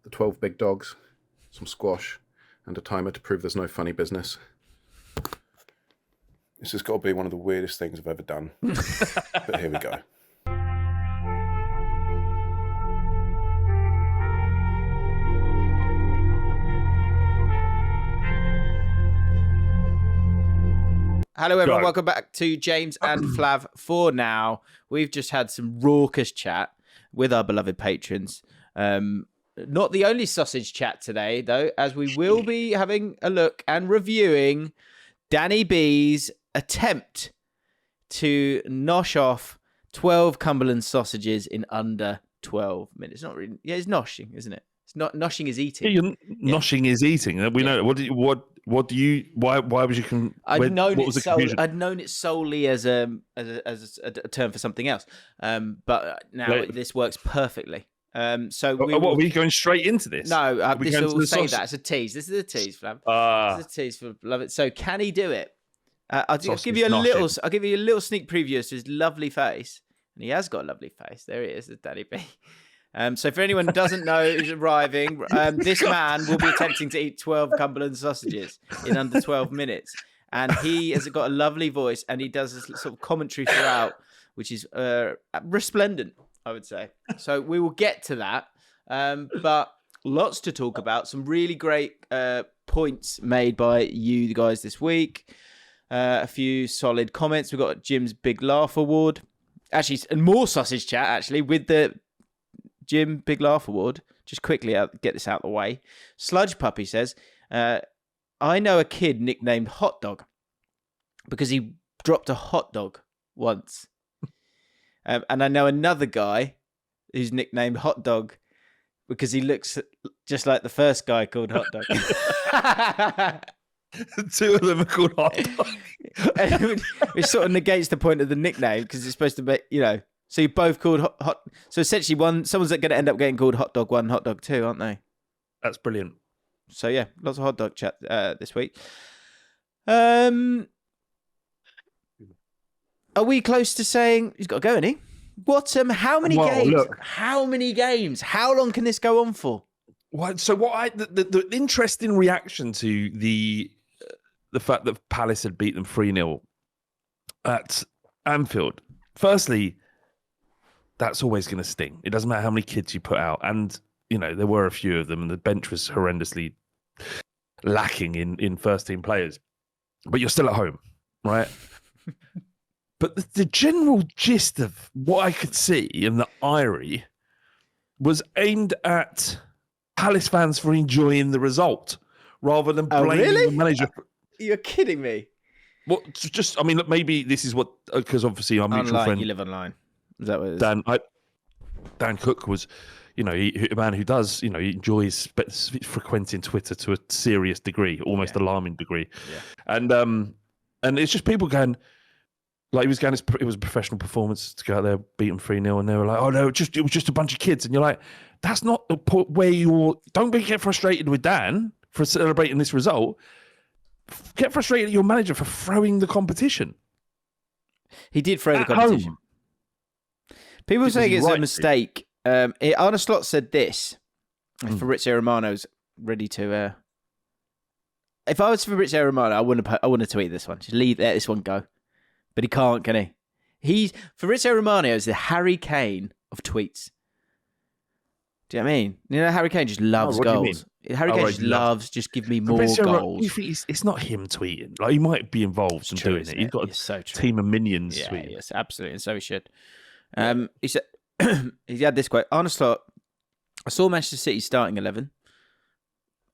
the 12 big dogs, some squash, and a timer to prove there's no funny business. This has got to be one of the weirdest things I've ever done. But here we go. Hello, everyone. Welcome back to James and Flav for Now. We've just had some raucous chat with our beloved patrons. Not the only sausage chat today, though, as we will be having a look and reviewing Danny B's attempt to nosh off 12 Cumberland sausages in under 12 minutes. Not really. Yeah, it's noshing, isn't it? It's not noshing is eating. Yeah, noshing is eating. We know. Why was you? I'd known it solely as a term for something else. But now this works perfectly. So what are we going straight into this? No, this will say that it's a tease. This is a tease, Flav. This is a tease for love it. So can he do it? I'll give you a little sneak preview as to his lovely face, and he has got a lovely face. There he is, Daddy B. So for anyone who doesn't know who's arriving, this man will be attempting to eat 12 Cumberland sausages in under 12 minutes. And he has got a lovely voice, and he does this sort of commentary throughout, which is resplendent, I would say. So we will get to that. But lots to talk about. Some really great points made by you guys this week. A few solid comments. We've got Jim's Big Laugh Award. Actually, and more sausage chat, actually, with the Jim Big Laugh Award. Just quickly get this out of the way. Sludge Puppy says, I know a kid nicknamed Hot Dog because he dropped a hot dog once. And I know another guy who's nicknamed Hot Dog because he looks just like the first guy called Hot Dog. Two of them are called Hot Dog. It sort of negates the point of the nickname because it's supposed to be, so you're both called hot. So essentially, someone's going to end up getting called Hot Dog 1, Hot Dog 2, aren't they? That's brilliant. So yeah, lots of hot dog chat this week. Are we close to saying he's got to go, isn't he? How many games? Look. How many games? How long can this go on for? The interesting reaction to the fact that Palace had beat them 3-0 at Anfield. Firstly, that's always going to sting. It doesn't matter how many kids you put out. And, there were a few of them and the bench was horrendously lacking in first-team players. But you're still at home, right? But the general gist of what I could see in the Irie was aimed at Palace fans for enjoying the result rather than blaming the manager. You're kidding me. Well, look, maybe this is what, because obviously our mutual friend. You live online. Is that what it is? Dan Cook was, a man who does, he enjoys frequenting Twitter to a serious degree, almost alarming degree. Yeah. And it's just people going, like he was going, it was a professional performance to go out there, beat them 3-0, and they were like, oh no, it was just a bunch of kids. And you're like, that's not the point where don't get frustrated with Dan for celebrating this result. Get frustrated at your manager for throwing the competition. He did throw the competition. Home. People saying it's a mistake. Arne Slot said this. Fabrizio Romano's ready to. If I was Fabrizio Romano, I wouldn't tweet this one. Just let this one go. But he can't, can he? Fabrizio Romano is the Harry Kane of tweets. Do you know what I mean? Harry Kane just loves goals. Harry Kane just loves, just give me more goals. It's not him tweeting. Like, he might be involved in doing it. He's got a team of minions tweeting. Yes, absolutely. And so he should. He said, he had this quote. Arne Slot, I saw Manchester City starting 11.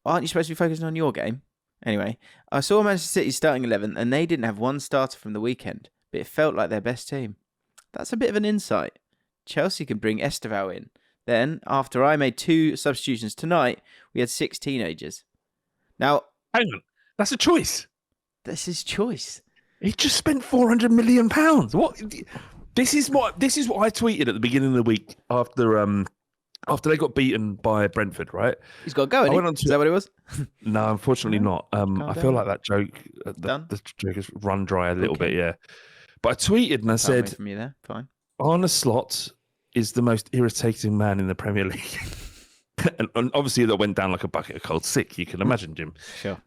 Aren't you supposed to be focusing on your game? Anyway, I saw Manchester City starting 11 and they didn't have one starter from the weekend, but it felt like their best team. That's a bit of an insight. Chelsea can bring Esteval in. Then, after I made 2 substitutions tonight, we had 6 teenagers. Now, hang on, that's a choice. That's his choice. He just spent £400 million. What? This is what I tweeted at the beginning of the week after they got beaten by Brentford. Right? He's got to go. Is that what it was? No, unfortunately not. I feel like that joke. The joke has run dry a little bit. Yeah, but I tweeted and I said, from you there. Fine. Arne Slot is the most irritating man in the Premier League. and obviously that went down like a bucket of cold sick. You can imagine, Jim. Sure.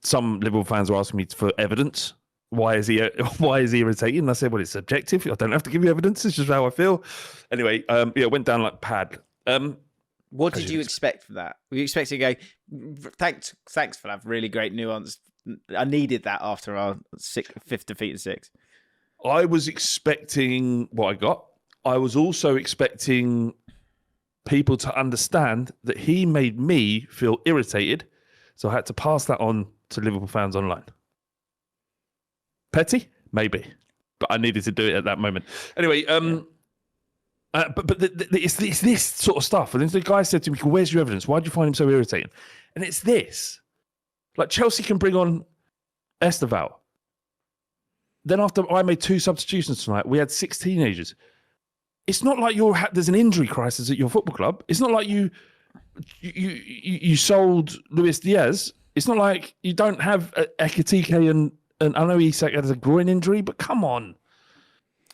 Some Liverpool fans were asking me for evidence. Why is he irritating? And I said, well, it's subjective. I don't have to give you evidence. It's just how I feel. Anyway, it went down like pad. What did you expect from that? Were you expecting to go, thanks for that really great nuance. I needed that after our fifth defeat in 6. I was expecting what I got. I was also expecting people to understand that he made me feel irritated. So I had to pass that on to Liverpool fans online. Petty? Maybe. But I needed to do it at that moment. Anyway, it's this sort of stuff. And then the guy said to me, where's your evidence? Why do you find him so irritating? And it's this. Like, Chelsea can bring on Esteval. Then after I made 2 substitutions tonight, we had 6 teenagers. It's not like there's an injury crisis at your football club. It's not like you sold Luis Diaz. It's not like you don't have Ekitike and I know Isak has a groin injury, but come on.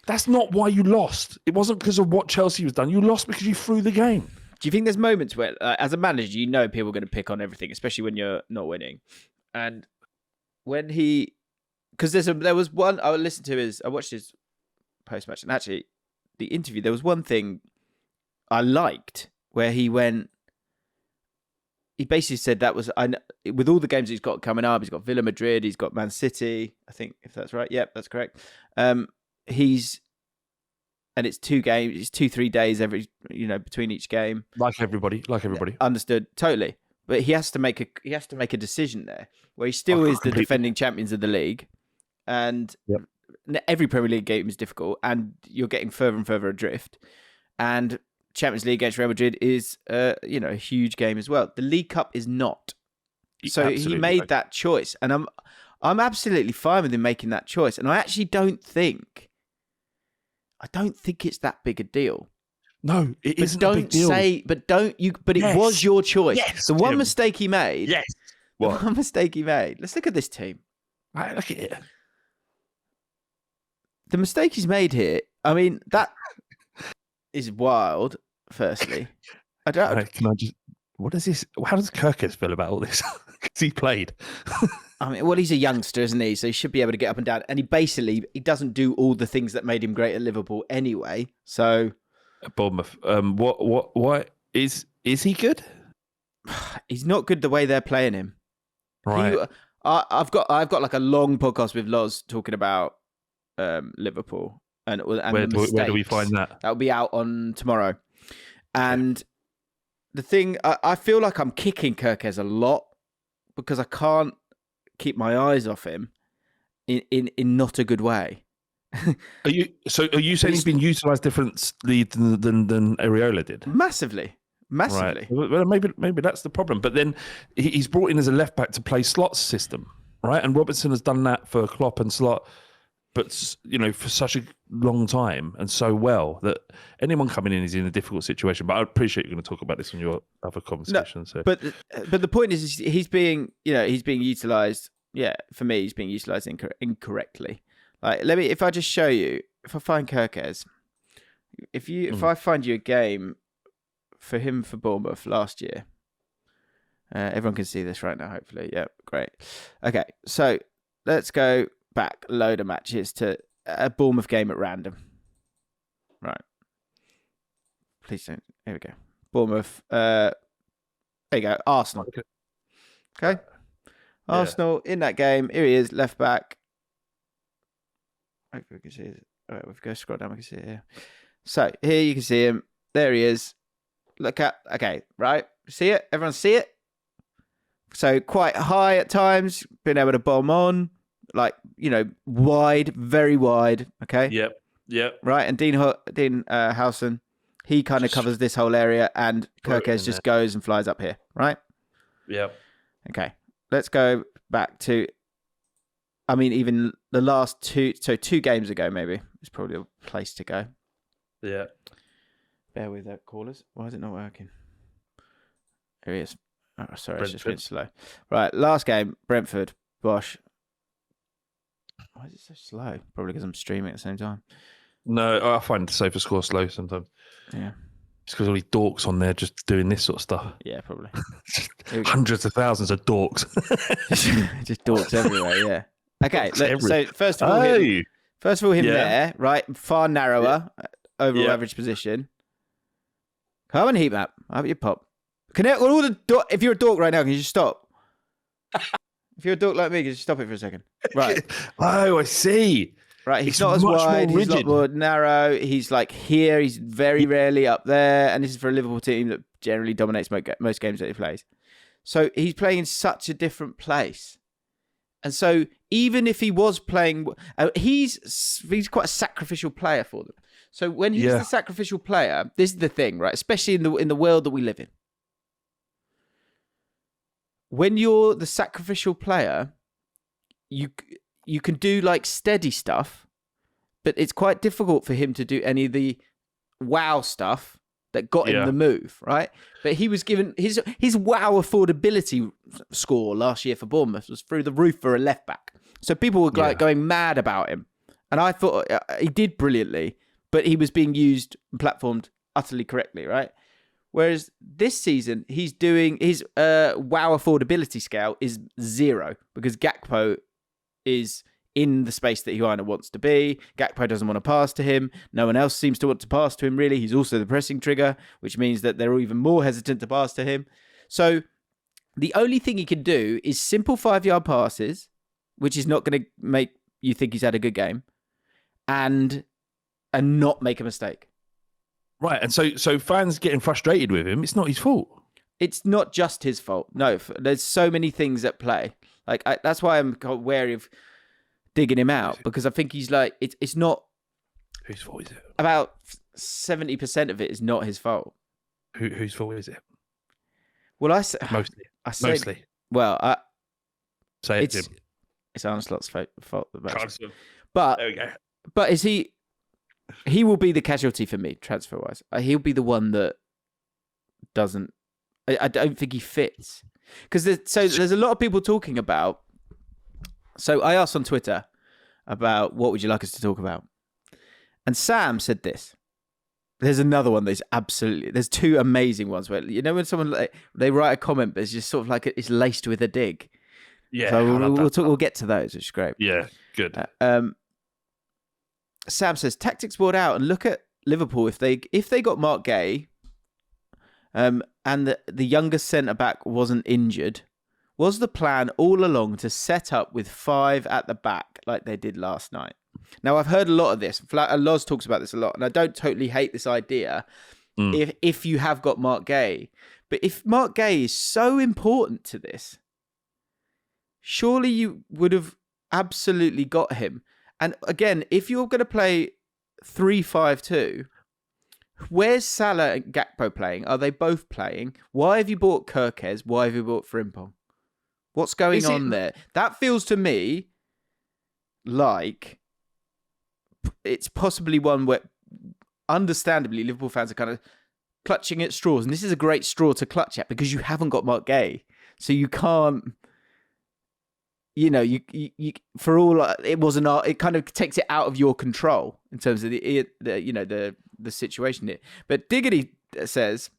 That's not why you lost. It wasn't because of what Chelsea was done. You lost because you threw the game. Do you think there's moments where, as a manager, you know people are going to pick on everything, especially when you're not winning? And when because there was one, I watched his post-match, and actually, the interview, there was one thing I liked where he basically said that was, with all the games he's got coming up, he's got Villa Madrid, he's got Man City, I think, if that's right. Yep, that's correct. And it's 2 games, it's 2-3 days between each game. Like everybody. Understood, totally. But he has to make a decision there where he still is the defending champions of the league. And every Premier League game is difficult, and you're getting further and further adrift. And Champions League against Real Madrid is, a huge game as well. The League Cup is not. So he made that choice, and I'm absolutely fine with him making that choice. And I actually don't think it's that big a deal. No, it isn't a big deal. It was your choice. Yes, the one mistake he made. Yes. What? The one mistake he made. Let's look at this team. Right, look at it. The mistake he's made here, I mean, that is wild, firstly. What is this? How does Kirkes feel about all this? Because he played. I mean, well, he's a youngster, isn't he? So he should be able to get up and down. And he doesn't do all the things that made him great at Liverpool anyway. So. Bournemouth. What is he good? He's not good the way they're playing him. Right. I've got like a long podcast with Loz talking about Liverpool and where do we find that? That'll be out on tomorrow. And the thing, I feel like I'm kicking Kirkes a lot because I can't keep my eyes off him in not a good way. Are you saying he's been utilised differently than Areola did? Massively. Right. Well, maybe that's the problem. But then he's brought in as a left back to play Slot's system, right? And Robertson has done that for Klopp and Slot, but for such a long time and so well that anyone coming in is in a difficult situation. But I appreciate you're going to talk about this on your other conversation. No, but the point is he's being utilised. Yeah, for me, he's being utilised incorrectly. Like, if I just show you, if I find Kirkes, if I find you a game for him for Bournemouth last year, everyone can see this right now, hopefully. Yeah, great. Okay, so let's go back a load of matches to a Bournemouth game at random. Right. Please don't. Here we go. Bournemouth. There you go. Arsenal. Okay. Arsenal in that game. Here he is, left back. Hopefully we can see it. All right, we've got to scroll down. We can see it here. So here you can see him. There he is. Look at. Okay, right. See it? Everyone see it? So quite high at times. Being able to bomb on. Like, wide, very wide. Okay. Yep. Right. And Dean Howson, he kind of covers this whole area, and Kirkes just goes and flies up here. Right. Yep. Okay. Let's go back to. I mean, even the last 2 games ago, maybe is probably a place to go. Yeah. Bear with that, callers. Why is it not working? Here he is. Oh, sorry, Brentford. It's just went slow. Right, last game, Brentford, Bosch. Why is it so slow? Probably because I'm streaming at the same time. No, I find the safer score slow sometimes. Yeah. It's because all these dorks on there just doing this sort of stuff. Yeah, probably. Hundreds of thousands of dorks. Just dorks everywhere, yeah. Okay, look, so first of all, him there, right? Far narrower overall average position. Come on, heat map. How about you pop? If you're a dork right now, can you just stop? If you're a dork like me, can you just stop it for a second? Right. Oh, I see. Right, he's not as wide, he's not more narrow, he's like here, he's very rarely up there, and this is for a Liverpool team that generally dominates most games that he plays. So he's playing in such a different place. And so even if he was playing, he's quite a sacrificial player for them. So when he's the sacrificial player, this is the thing, right? Especially in the world that we live in. When you're the sacrificial player, you can do like steady stuff, but it's quite difficult for him to do any of the wow stuff that got him the move, right? But he was given his wow affordability score last year for Bournemouth was through the roof for a left back. So people were like going mad about him. And I thought he did brilliantly, but he was being used and platformed utterly correctly, right? Whereas this season, he's doing his wow affordability scale is 0 because JaackMaate is in the space that Arne wants to be. JaackMaate doesn't want to pass to him. No one else seems to want to pass to him, really. He's also the pressing trigger, which means that they're even more hesitant to pass to him. So the only thing he can do is simple 5-yard passes, which is not going to make you think he's had a good game, and not make a mistake. Right, and so fans getting frustrated with him, it's not his fault. It's not just his fault. No, there's so many things at play. Like that's why I'm wary of digging him out, because I think he's like it's not. Whose fault is it? About 70% of it is not his fault. Whose fault is it? Well, mostly. Well, say it, Jim. It's Arne Slot's fault. But there we go. But is he? He will be the casualty for me transfer wise. He'll be the one that doesn't. I don't think he fits. Because there's a lot of people talking about. So I asked on Twitter about what would you like us to talk about, and Sam said this. There's another one that's absolutely. There's two amazing ones where when someone they write a comment, but it's just sort of like it's laced with a dig. Yeah, so we'll get to those, which is great. Yeah, good. Sam says tactics board out and look at Liverpool if they got Mark Gay. And the youngest centre-back wasn't injured, was the plan all along to set up with 5 at the back like they did last night? Now, I've heard a lot of this. Loz talks about this a lot, and I don't totally hate this idea if you have got Mark Gay. But if Mark Gay is so important to this, surely you would have absolutely got him. And again, if you're going to play 3-5-2... where's Salah and JaackMaate playing? Are they both playing? Why have you bought Kirkes? Why have you bought Frimpong? What's going on there? That feels to me like it's possibly one where, understandably, Liverpool fans are kind of clutching at straws. And this is a great straw to clutch at because you haven't got Mark Gay. So you can't, you for all, it wasn't, it kind of takes it out of your control in terms of the situation here. But Diggity says,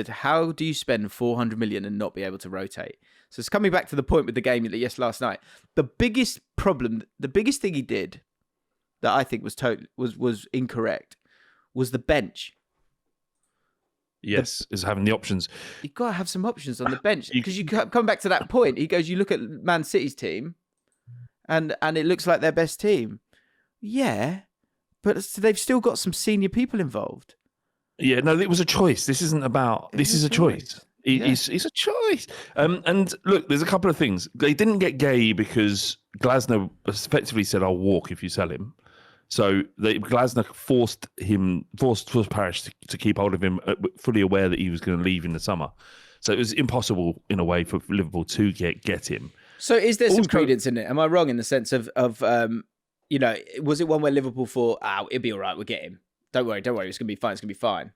how do you spend 400 million and not be able to rotate? So it's coming back to the point with the game last night. The biggest thing he did that I think was incorrect was the bench. Yes, is having the options. You've got to have some options on the bench because you come back to that point. He goes, you look at Man City's team and it looks like their best team. Yeah. But they've still got some senior people involved. Yeah, no, it was a choice. This isn't about... This is a choice. It's a choice. And look, there's a couple of things. They didn't get Gay because Glasner effectively said, I'll walk if you sell him. So Glasner forced Parish to keep hold of him, fully aware that he was going to leave in the summer. So it was impossible, in a way, for Liverpool to get him. So is there some credence in it? Am I wrong in the sense of was it one where Liverpool thought, it'll be all right, we'll get him. Don't worry, it's going to be fine, it's going to be fine.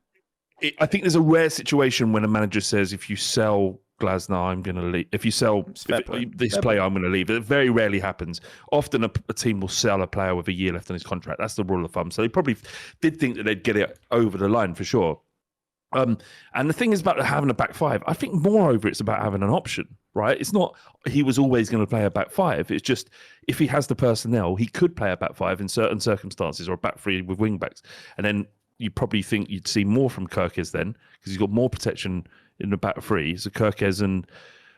I think there's a rare situation when a manager says, if you sell Glasner, I'm going to leave. If you sell this player, I'm going to leave. It very rarely happens. Often a team will sell a player with a year left on his contract. That's the rule of thumb. So they probably did think that they'd get it over the line for sure. And the thing is about having a back five. I think moreover, it's about having an option, right? It's not he was always going to play a back five. It's just if he has the personnel, he could play a back five in certain circumstances or a back three with wing backs. And then you probably think you'd see more from Kerkez then because he's got more protection in the back three. So Kerkez and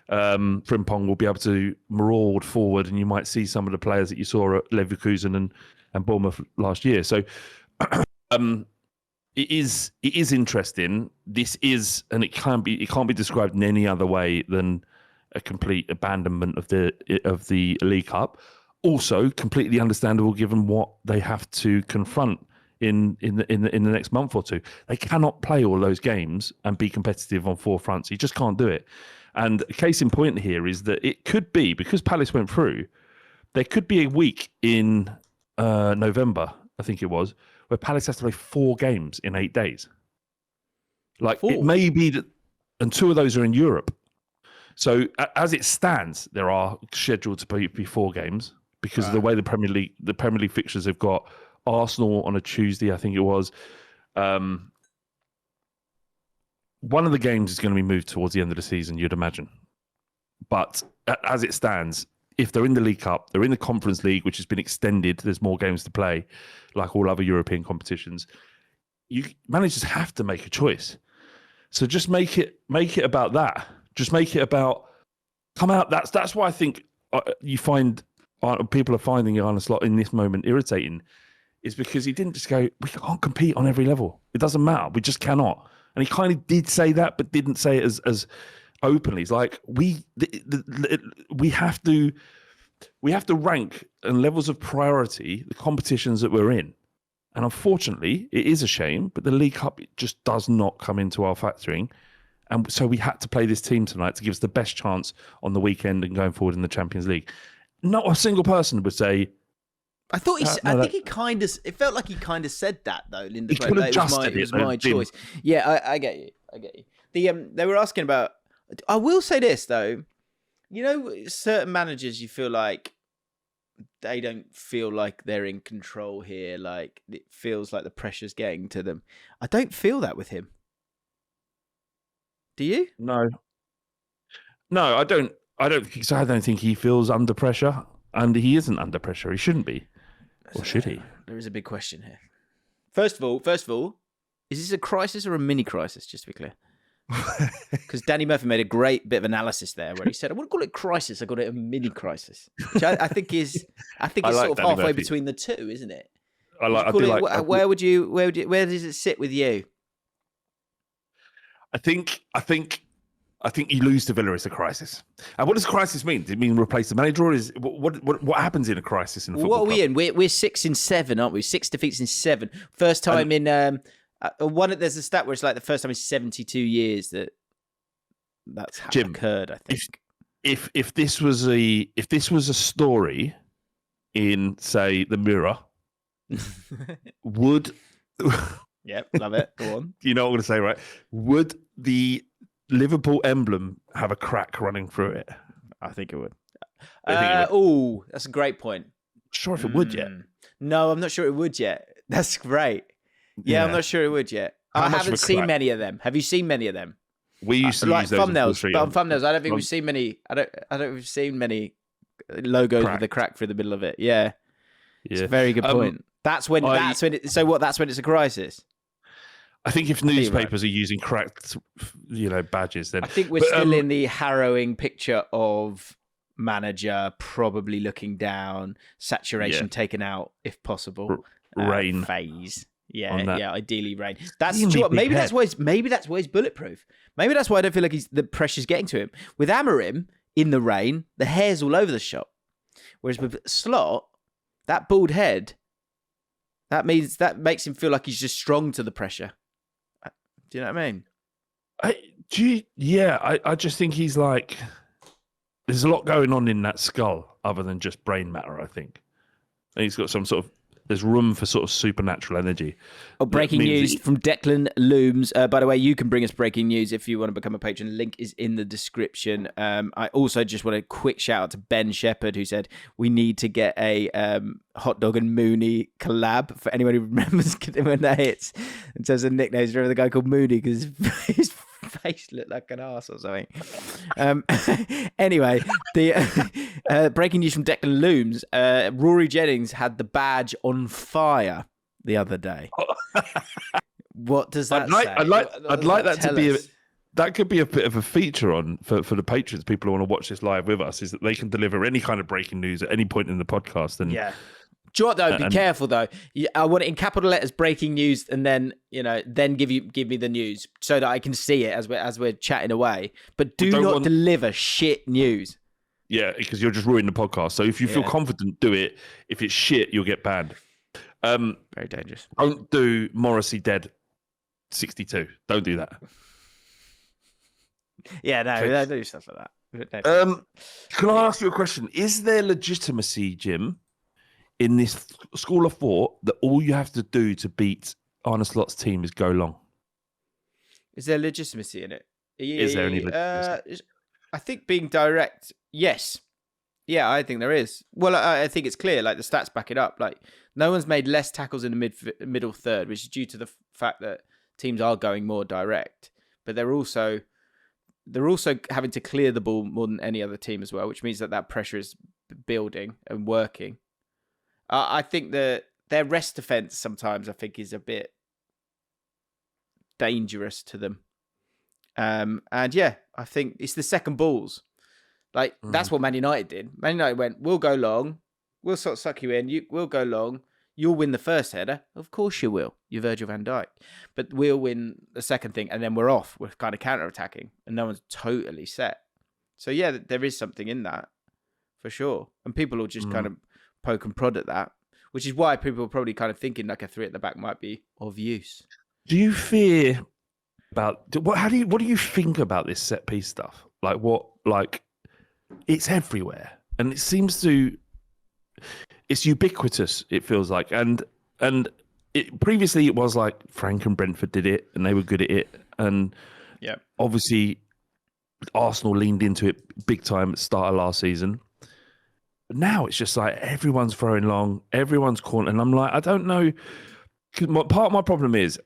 Frimpong will be able to maraud forward, and you might see some of the players that you saw at Leverkusen and Bournemouth last year. So it is interesting. This is, and it can't be described in any other way than a complete abandonment of the League Cup. Also, completely understandable given what they have to confront in the next month or two. They cannot play all those games and be competitive on four fronts. You just can't do it. And a case in point here is that it could be, because Palace went through, there could be a week in November, I think it was, where Palace has to play 4 games in 8 days. Like, 4. It may be that, and 2 of those are in Europe. So as it stands, there are scheduled to be 4 games because of the way the Premier League fixtures have got. Arsenal on a Tuesday, I think it was. One of the games is going to be moved towards the end of the season, you'd imagine. But as it stands, if they're in the League Cup, they're in the Conference League, which has been extended, there's more games to play, like all other European competitions. Managers have to make a choice. So just make it about that. Just make it about come out. That's why I think you find people are finding Arne Slot in this moment irritating. Is because he didn't just go, we can't compete on every level. It doesn't matter. We just cannot. And he kind of did say that, but didn't say it as openly. It's like we have to rank and levels of priority the competitions that we're in. And unfortunately, it is a shame, but the League Cup just does not come into our factoring. And so we had to play this team tonight to give us the best chance on the weekend and going forward in the Champions League. Not a single person would say, I thought it felt like he kind of said that though. Linda, it was my choice. Yeah, I get you. They were asking about. I will say this though, certain managers you feel like they don't feel like they're in control here. Like it feels like the pressure's getting to them. I don't feel that with him. Do you? No, I don't. I don't think he feels under pressure, and he isn't under pressure. He shouldn't be. Or should he? There is a big question here. First of all, is this a crisis or a mini crisis? Just to be clear, because Danny Murphy made a great bit of analysis there, where he said, "I wouldn't call it crisis. I call it a mini crisis," which I think it's like sort of halfway between the two, isn't it? Where does it sit with you? I think you lose to Villa, it's a crisis. And what does crisis mean? Does it mean replace the manager, or is what happens in a crisis in a football club? What are we in? We're 6 in 7, aren't we? 6 defeats in 7. First time in there's a stat where it's like the first time in 72 years that's occurred. I think. If this was a story in, say, the Mirror, would yep, love it. Go on. You know what I'm going to say, right? Would the Liverpool emblem have a crack running through it? I think it would. Oh, that's a great point. Sure if it would yet. No, I'm not sure it would yet. That's great. Yeah, I'm not sure it would yet. I haven't seen many of them. Have you seen many of them? We used to use those thumbnails, but on thumbnails, I don't think we've seen many. I don't think we've seen many logos with a crack through the middle of it. Yeah, it's a very good point. That's when it's a crisis. I think if newspapers are using cracked, badges, then I think we're still in the harrowing picture of manager probably looking down, saturation taken out if possible, rain phase. Yeah, ideally rain. Maybe that's why he's bulletproof. Maybe that's why I don't feel like the pressure's getting to him. With Amorim in the rain, the hair's all over the shop. Whereas with Slot, that bald head, that makes him feel like he's just strong to the pressure. Do you know what I mean? I just think he's like, there's a lot going on in that skull other than just brain matter, I think. And he's got some sort of There's room for sort of supernatural energy. Oh, breaking news from Declan Looms. By the way, you can bring us breaking news if you want to become a patron. Link is in the description. I also just want a quick shout out to Ben Shepherd, who said we need to get a Hot Dog and Mooney collab for anyone who remembers when that hits. In terms of nicknames, remember the guy called Mooney because his face looked like an arse or something. Anyway, the breaking news from Declan Looms. Rory Jennings had the badge on fire the other day. What does that say? I'd like that to be that could be a bit of a feature on for the patrons, people who want to watch this live with us, is that they can deliver any kind of breaking news at any point in the podcast. And yeah. Do you know what, though? Be careful, though. I want it in capital letters, breaking news, and then give me the news so that I can see it as we're chatting away. But do not deliver shit news. Yeah, because you're just ruining the podcast. So if you feel confident, do it. If it's shit, you'll get banned. Very dangerous. Don't do Morrissey dead 62. Don't do that. Yeah, no, don't do stuff like that. Can I ask you a question? Is there legitimacy, Jim, in this school of thought that all you have to do to beat Arne Slot's team is go long? Is there legitimacy in it? Is there any legitimacy? I think being direct, yes. Yeah, I think there is. Well, I think it's clear, like the stats back it up. Like no one's made less tackles in the middle third, which is due to the fact that teams are going more direct. But they're also having to clear the ball more than any other team as well, which means that pressure is building and working. I think that their rest defense sometimes, I think, is a bit dangerous to them. And yeah, I think it's the second balls. Like, that's what Man United did. Man United went, we'll go long. We'll sort of suck you in. We'll go long. You'll win the first header. Of course you will. You're Virgil van Dijk. But we'll win the second thing, and then we're off. We're kind of counter-attacking, and no one's totally set. So yeah, there is something in that, for sure. And people will just kind of poke and prod at that, which is why people are probably kind of thinking like a three at the back might be of use. Do you fear about what do you think about this set piece stuff? Like it's everywhere, and it seems to it's ubiquitous, it feels like, and previously it was like Frank and Brentford did it and they were good at it, and obviously Arsenal leaned into it big time at the start of last season. But now it's just like everyone's throwing long, everyone's calling, and I'm like, I don't know. Part of my problem is,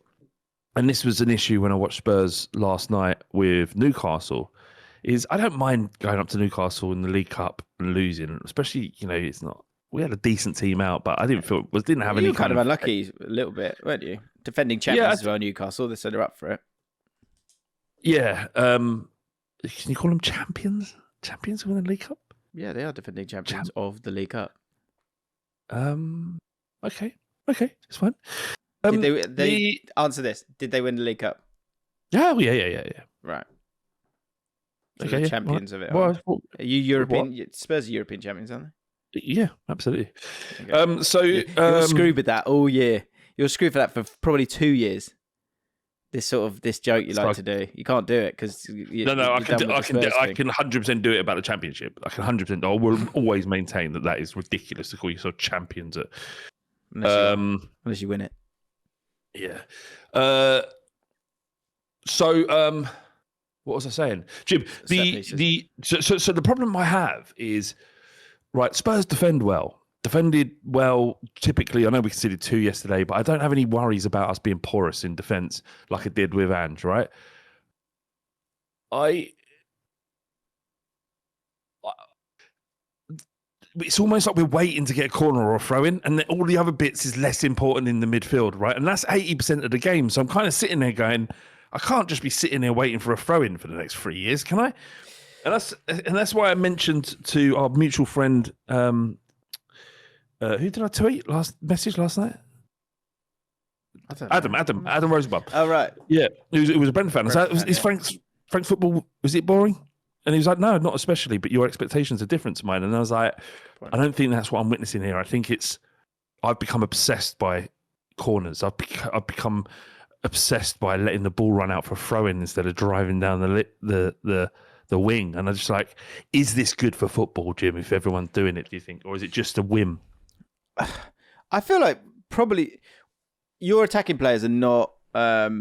and this was an issue when I watched Spurs last night with Newcastle, is I don't mind going up to Newcastle in the League Cup and losing, especially, it's not. We had a decent team out, but I didn't have any. You were kind of unlucky a little bit, weren't you? Defending champions as well, Newcastle. They said they're up for it. Yeah. Can you call them champions? Champions of the League Cup? Yeah, they are defending champions of the League Cup. Okay, it's fine. Did they answer this? Did they win the League Cup? Oh, yeah. Right. So okay, champions of it. Well, are you European? What? Spurs are European champions, aren't they? Yeah, absolutely. Okay. So you're screwed with that all year. You're screwed for that for probably 2 years. This joke you like to do, you can't do it because I can 100% do it about the championship. I can 100%. I will always maintain that is ridiculous to call yourself champions at unless you win it. Yeah. So what was I saying, Jim? So the problem I have is, right, Spurs defended well. Typically, I know we conceded 2 yesterday, but I don't have any worries about us being porous in defence like I did with Ange, right? It's almost like we're waiting to get a corner or a throw-in, and then all the other bits is less important in the midfield, right? And that's 80% of the game. So I'm kind of sitting there going, I can't just be sitting there waiting for a throw-in for the next 3 years, can I? And that's why I mentioned to our mutual friend, who did I tweet last night? Adam Rosenbaum. Oh, right. Yeah, it was a Brentford fan. Is Frank's football, was it boring? And he was like, no, not especially, but your expectations are different to mine. And I was like, I don't think that's what I'm witnessing here. I think I've become obsessed by corners. I've become obsessed by letting the ball run out for throw-in instead of driving down the wing. And I'm just like, is this good for football, Jim, if everyone's doing it, do you think? Or is it just a whim? I feel like probably your attacking players are not, not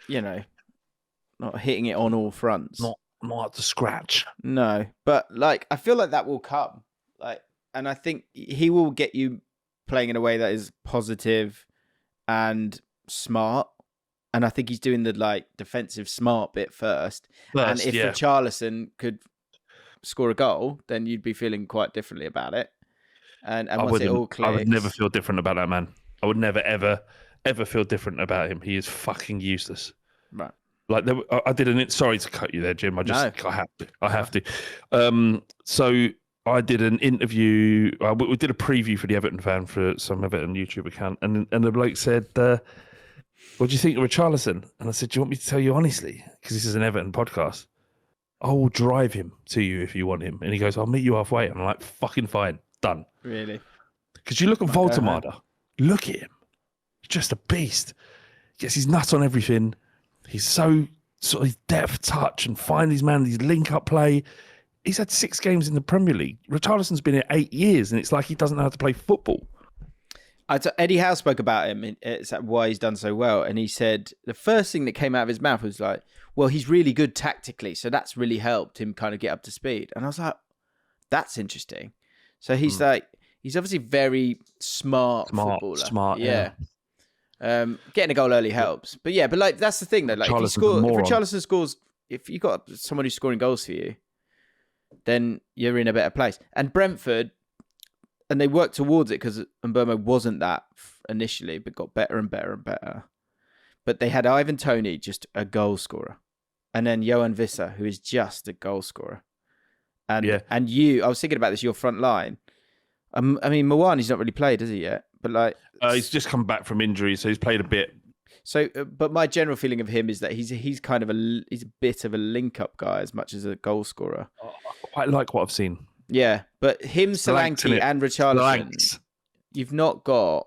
hitting it on all fronts. Not up to scratch. No, but like I feel like that will come. Like, and I think he will get you playing in a way that is positive and smart. And I think he's doing the like defensive smart bit first. And if Richarlison could score a goal, then you'd be feeling quite differently about it. And once it all clicks, I would never feel different about that man. I would never ever feel different about him. He is fucking useless. Right. Like I did sorry to cut you there, Jim. I have to. So I did an interview. We did a preview for the Everton fan for some Everton YouTube account, and the bloke said, "What do you think of Richarlison?" And I said, "Do you want me to tell you honestly? Because this is an Everton podcast. I will drive him to you if you want him." And he goes, "I'll meet you halfway." And I'm like, "Fucking fine, done." Really? Because you look at Voltemada. Look at him. He's just a beast. Gets his nut on everything. He's so sort of depth touch and find his man, his link up play. He's had 6 games in the Premier League. Richarlison's been here 8 years, and it's like he doesn't know how to play football. Eddie Howe spoke about him. It's why he's done so well, and he said the first thing that came out of his mouth was like, "Well, he's really good tactically, so that's really helped him kind of get up to speed." And I was like, "That's interesting." So he's like, he's obviously very smart footballer. Smart, yeah. Getting a goal early helps, but like that's the thing though. Like if Richarlison scores, if you got someone who's scoring goals for you, then you're in a better place. And Brentford, and they worked towards it because Mbeumo wasn't that initially, but got better and better and better. But they had Ivan Toney, just a goal scorer, and then Johan Visser, who is just a goal scorer. And I was thinking about this. Your front line. I mean, Mawani's not really played, has he yet? But like, he's just come back from injury, so he's played a bit. So, but my general feeling of him is that he's kind of he's a bit of a link-up guy as much as a goal scorer. I quite like what I've seen. Yeah, but him, Solanke, and Richarlison, you've not got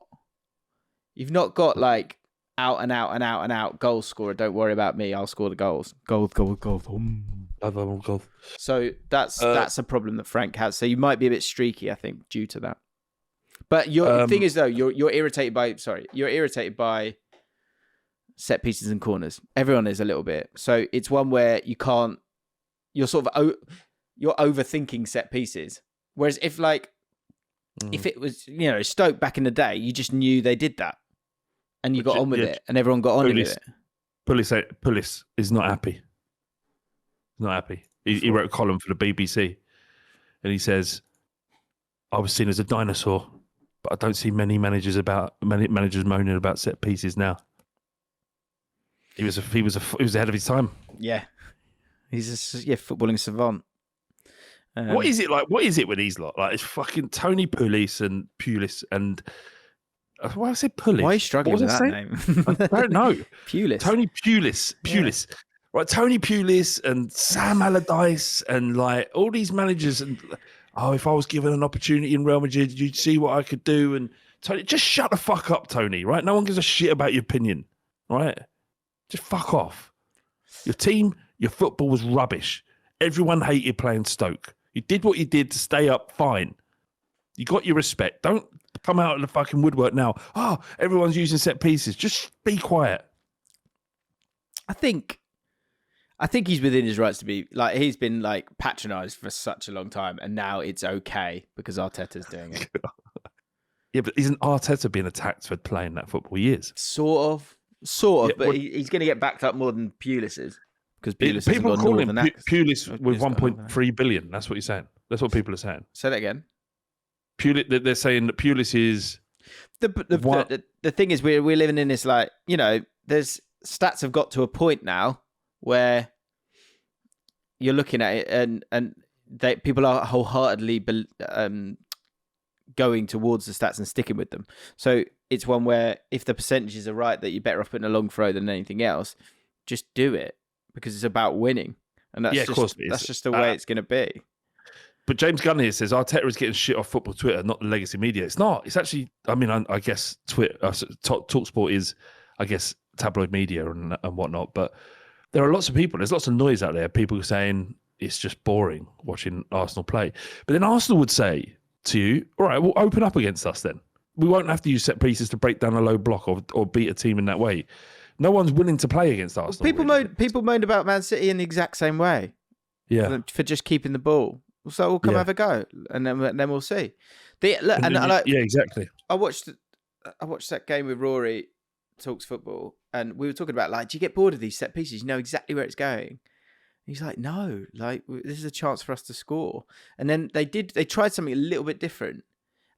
like out and out goal scorer. Don't worry about me. I'll score the goals. Goal. So that's a problem that Frank has. So you might be a bit streaky, I think, due to that. But the thing is, though, you're irritated by set pieces and corners. Everyone is a little bit. So it's one where you're overthinking set pieces. Whereas if it was, Stoke back in the day, you just knew they did that. And you got on with it. And everyone got on with it. Pulis is not happy. Not happy. He wrote a column for the BBC. And he says, "I was seen as a dinosaur, but I don't see many managers moaning about set pieces now." He was ahead of his time. Yeah, he's a footballing savant. What is it like? What is it with these lot? Like it's fucking Tony Pulis and why I said Pulis? Why are you struggling with that name? I don't know. Pulis. Tony Pulis. Yeah. Right, Tony Pulis and Sam Allardyce and like all these managers and if I was given an opportunity in Real Madrid, you'd see what I could do. And Tony, just shut the fuck up, Tony. Right? No one gives a shit about your opinion. Right? Just fuck off. Your team, your football was rubbish. Everyone hated playing Stoke. You did what you did to stay up. Fine. You got your respect. Don't come out of the fucking woodwork now. Everyone's using set pieces. Just be quiet. I think he's within his rights to be like he's been like patronised for such a long time, and now it's okay because Arteta's doing it. Yeah, but isn't Arteta being attacked for playing that football? He is sort of, yeah, but he's going to get backed up more than Pulis is because Pulis people got call more him than that. Pulis with 1.3 billion. That's what he's saying. That's what people are saying. Say that again. Pulis, they're saying that Pulis is the thing is we're living in this like there's stats have got to a point now where you're looking at it and people are wholeheartedly going towards the stats and sticking with them. So it's one where if the percentages are right that you're better off putting a long throw than anything else, just do it because it's about winning. And that's just the way it's going to be. But James Gunn here says Arteta is getting shit off football Twitter, not the legacy media. It's not. It's actually, I mean, I guess Twitter, TalkSport is, I guess, tabloid media and whatnot. But there are lots of people. There's lots of noise out there. People saying it's just boring watching Arsenal play. But then Arsenal would say to you, all right, well, open up against us then. we won't have to use set pieces to break down a low block or beat a team in that way. No one's willing to play against Arsenal. People moaned about Man City in the exact same way. Yeah, for just keeping the ball. So we'll come have a go, and then we'll see. Yeah, exactly. I watched that game with Rory Talks Football, and we were talking about, like, do you get bored of these set pieces? You know exactly where it's going. He's like, no, like, this is a chance for us to score. And then they tried something a little bit different,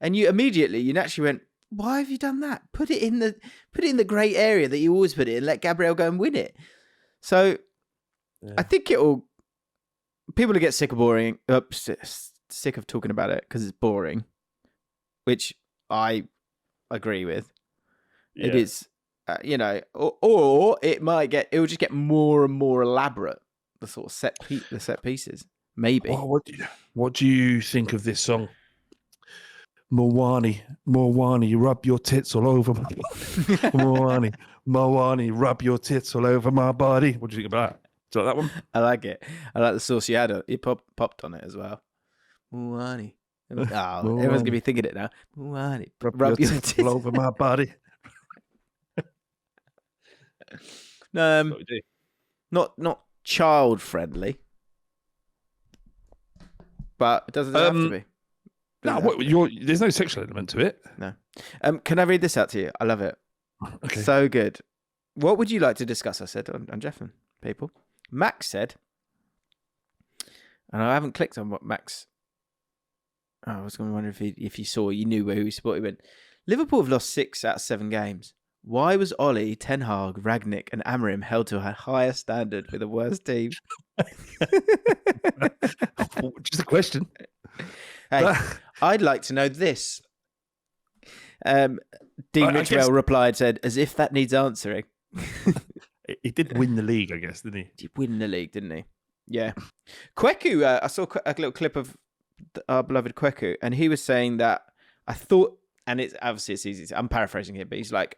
and you naturally went, why have you done that? Put it in the great area that you always put it in. Let Gabriel go and win it. So I think people will get sick of talking about it because it's boring, which I agree with. Yeah. It is, or it will just get more and more elaborate. The sort of set pieces, maybe. Oh, what do you think of this song? Moani, rub your tits all over my body. Moani, rub your tits all over my body. What do you think about that? Do you like that one? I like it. I like the sauce you had. It popped on it as well. Moani. Oh, everyone's gonna be thinking it now. Moani, rub your tits all over my body. Not child friendly, but it doesn't have to be. There's no sexual element to it. No. Can I read this out to you? I love it. Okay. So good. What would you like to discuss? I said on Jeff and people. Max said, and I haven't clicked on what Max. I was going to wonder if you knew where he supported. He went, Liverpool have lost 6 out of 7 games. Why was Ollie, Ten Hag, Ragnick, and Amorim held to a higher standard with a worse team? Just a question. Hey, I'd like to know this. Dean Ridgewell replied, said, as if that needs answering. He did win the league, I guess, didn't he? He did win the league, didn't he? Yeah. Kweku, I saw a little clip of our beloved Kweku, and he was saying that I thought, and it's easy. I'm paraphrasing here, but he's like,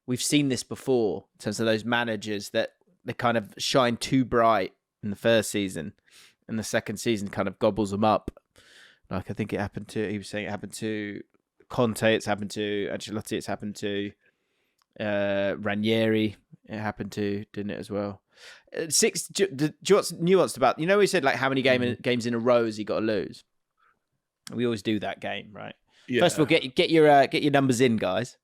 we've seen this before in terms of those managers that they kind of shine too bright in the first season, and the second season kind of gobbles them up. Like, I think he was saying it happened to Conte, it's happened to Ancelotti, it's happened to Ranieri, it happened to, didn't it, as well? 6, do you know what's nuanced about, we said, like, how many games in a row has he got to lose? We always do that game, right? Yeah. First of all, get your numbers in, guys.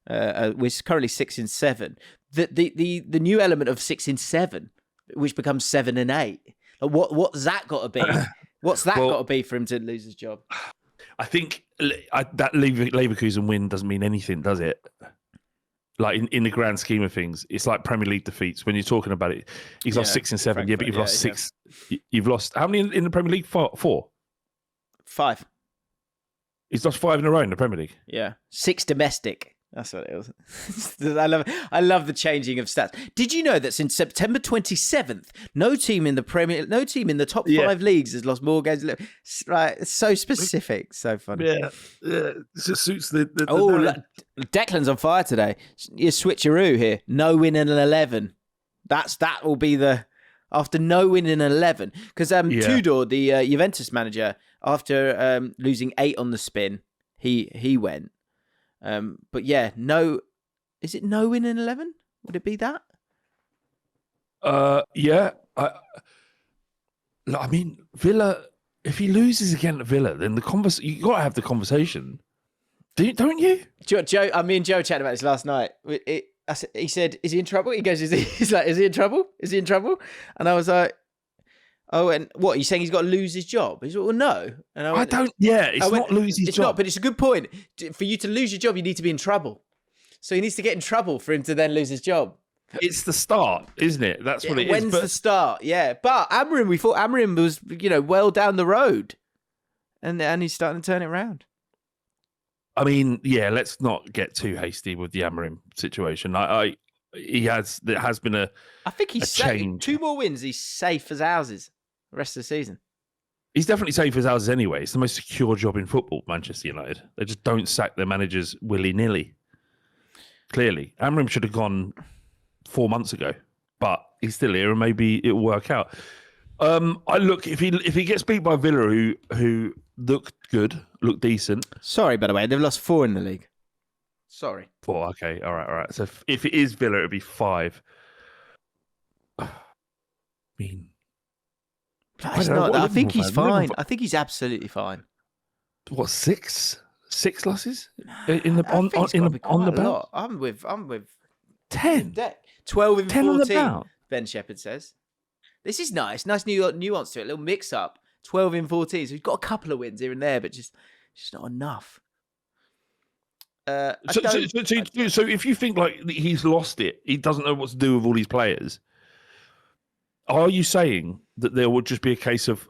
We're currently 6 and 7. The new element of 6 and 7, which becomes 7 and 8. Like, what's that got to be? What's that got to be for him to lose his job? I think that Leverkusen win doesn't mean anything, does it? Like, in the grand scheme of things, it's like Premier League defeats. When you're talking about it, he's lost 6 and 7. Frankfurt, but you've lost 6. You've lost how many in the Premier League? 4. 5. He's lost 5 in a row in the Premier League. Yeah, 6 domestic. That's what it was. I love the changing of stats. Did you know that since September 27th, no team in the top 5 leagues has lost more games? Right, it's so specific, so funny. Yeah, it just suits the Declan's on fire today. You switcheroo here. No win in an 11. That will be after no win in 11, because Tudor, the Juventus manager, after losing 8 on the spin, he went. But yeah, is it no win in 11? Would it be that? Yeah. I mean, Villa, if he loses again at Villa, then you got to have the conversation. Don't you? Joe, me and Joe chatted about this last night. He said, is he in trouble? He goes, he's like, is he in trouble? Is he in trouble? And I was like, oh, and what? Are you saying he's got to lose his job? He's like, well, no. And it's not lose his job. It's not, but it's a good point. For you to lose your job, you need to be in trouble. So he needs to get in trouble for him to then lose his job. It's the start, isn't it? That's what it is. When's the start? Yeah. But we thought Amorim was, well down the road. And he's starting to turn it around. I mean, yeah, let's not get too hasty with the Amorim situation. There has been I think he's safe. 2 more wins, he's safe as houses the rest of the season. He's definitely safe as houses anyway. It's the most secure job in football, Manchester United. They just don't sack their managers willy-nilly. Clearly. Amorim should have gone 4 months ago, but he's still here and maybe it'll work out. If he gets beat by Villa, who looked good, looked decent. Sorry, by the way, they've lost 4 in the league. Sorry. 4. Okay, all right. So if it is Villa, it'd be 5. I mean, It's not. I think he's fine. I think he's absolutely fine. What, 6? 6 losses in the on the belt? I'm with 10. 12 in 10 14. on the belt. Ben Shepherd says. This is nice. Nice nuance to it. A little mix up. 12 in 14. So he's got a couple of wins here and there, but just not enough. So if you think like he's lost it, he doesn't know what to do with all these players. Are you saying that there would just be a case of,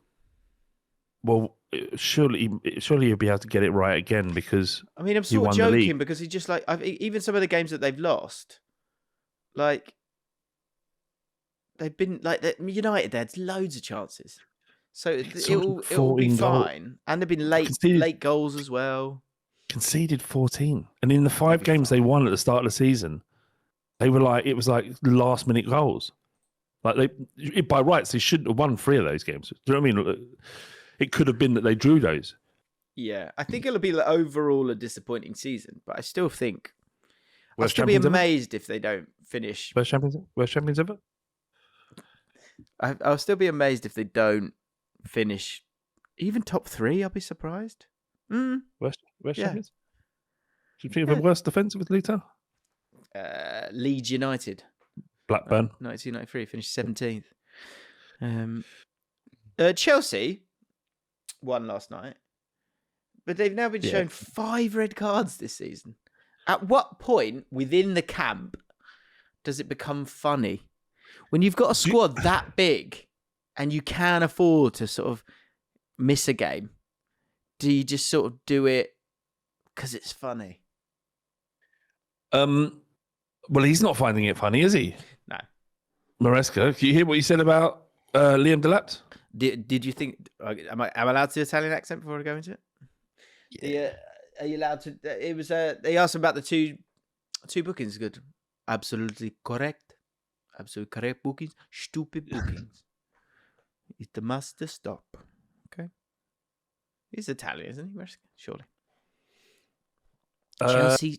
well, surely he'll be able to get it right again because I'm sort of joking because he just even some of the games that they've lost, like they've been like United. They had loads of chances, so it'll be fine. And they've been late goals as well. Conceded 14, and in the 5 games they won at the start of the season, it was like last minute goals. Like by rights, they shouldn't have won 3 of those games. Do you know what I mean? It could have been that they drew those. Yeah, I think it'll be overall a disappointing season, but I still think I'll still be amazed if they don't finish. Worst champions ever? I'll still be amazed if they don't finish even top 3. I'll be surprised. Worst champions? Do you think of a worst defensive league title? Leeds United. Blackburn. 1993, finished 17th. Chelsea won last night, but they've now been shown 5 red cards this season. At what point within the camp does it become funny? When you've got a squad that big and you can afford to sort of miss a game, do you just sort of do it because it's funny? Well, he's not finding it funny, is he? No. Maresca, can you hear what you said about Liam Delap? Did you think? Am I allowed to do Italian accent before I go into it? Yeah. Are you allowed to? It was. They asked him about the two bookings. Good. Absolutely correct. Absolutely correct bookings. Stupid bookings. It must stop. Okay. He's Italian, isn't he? Surely.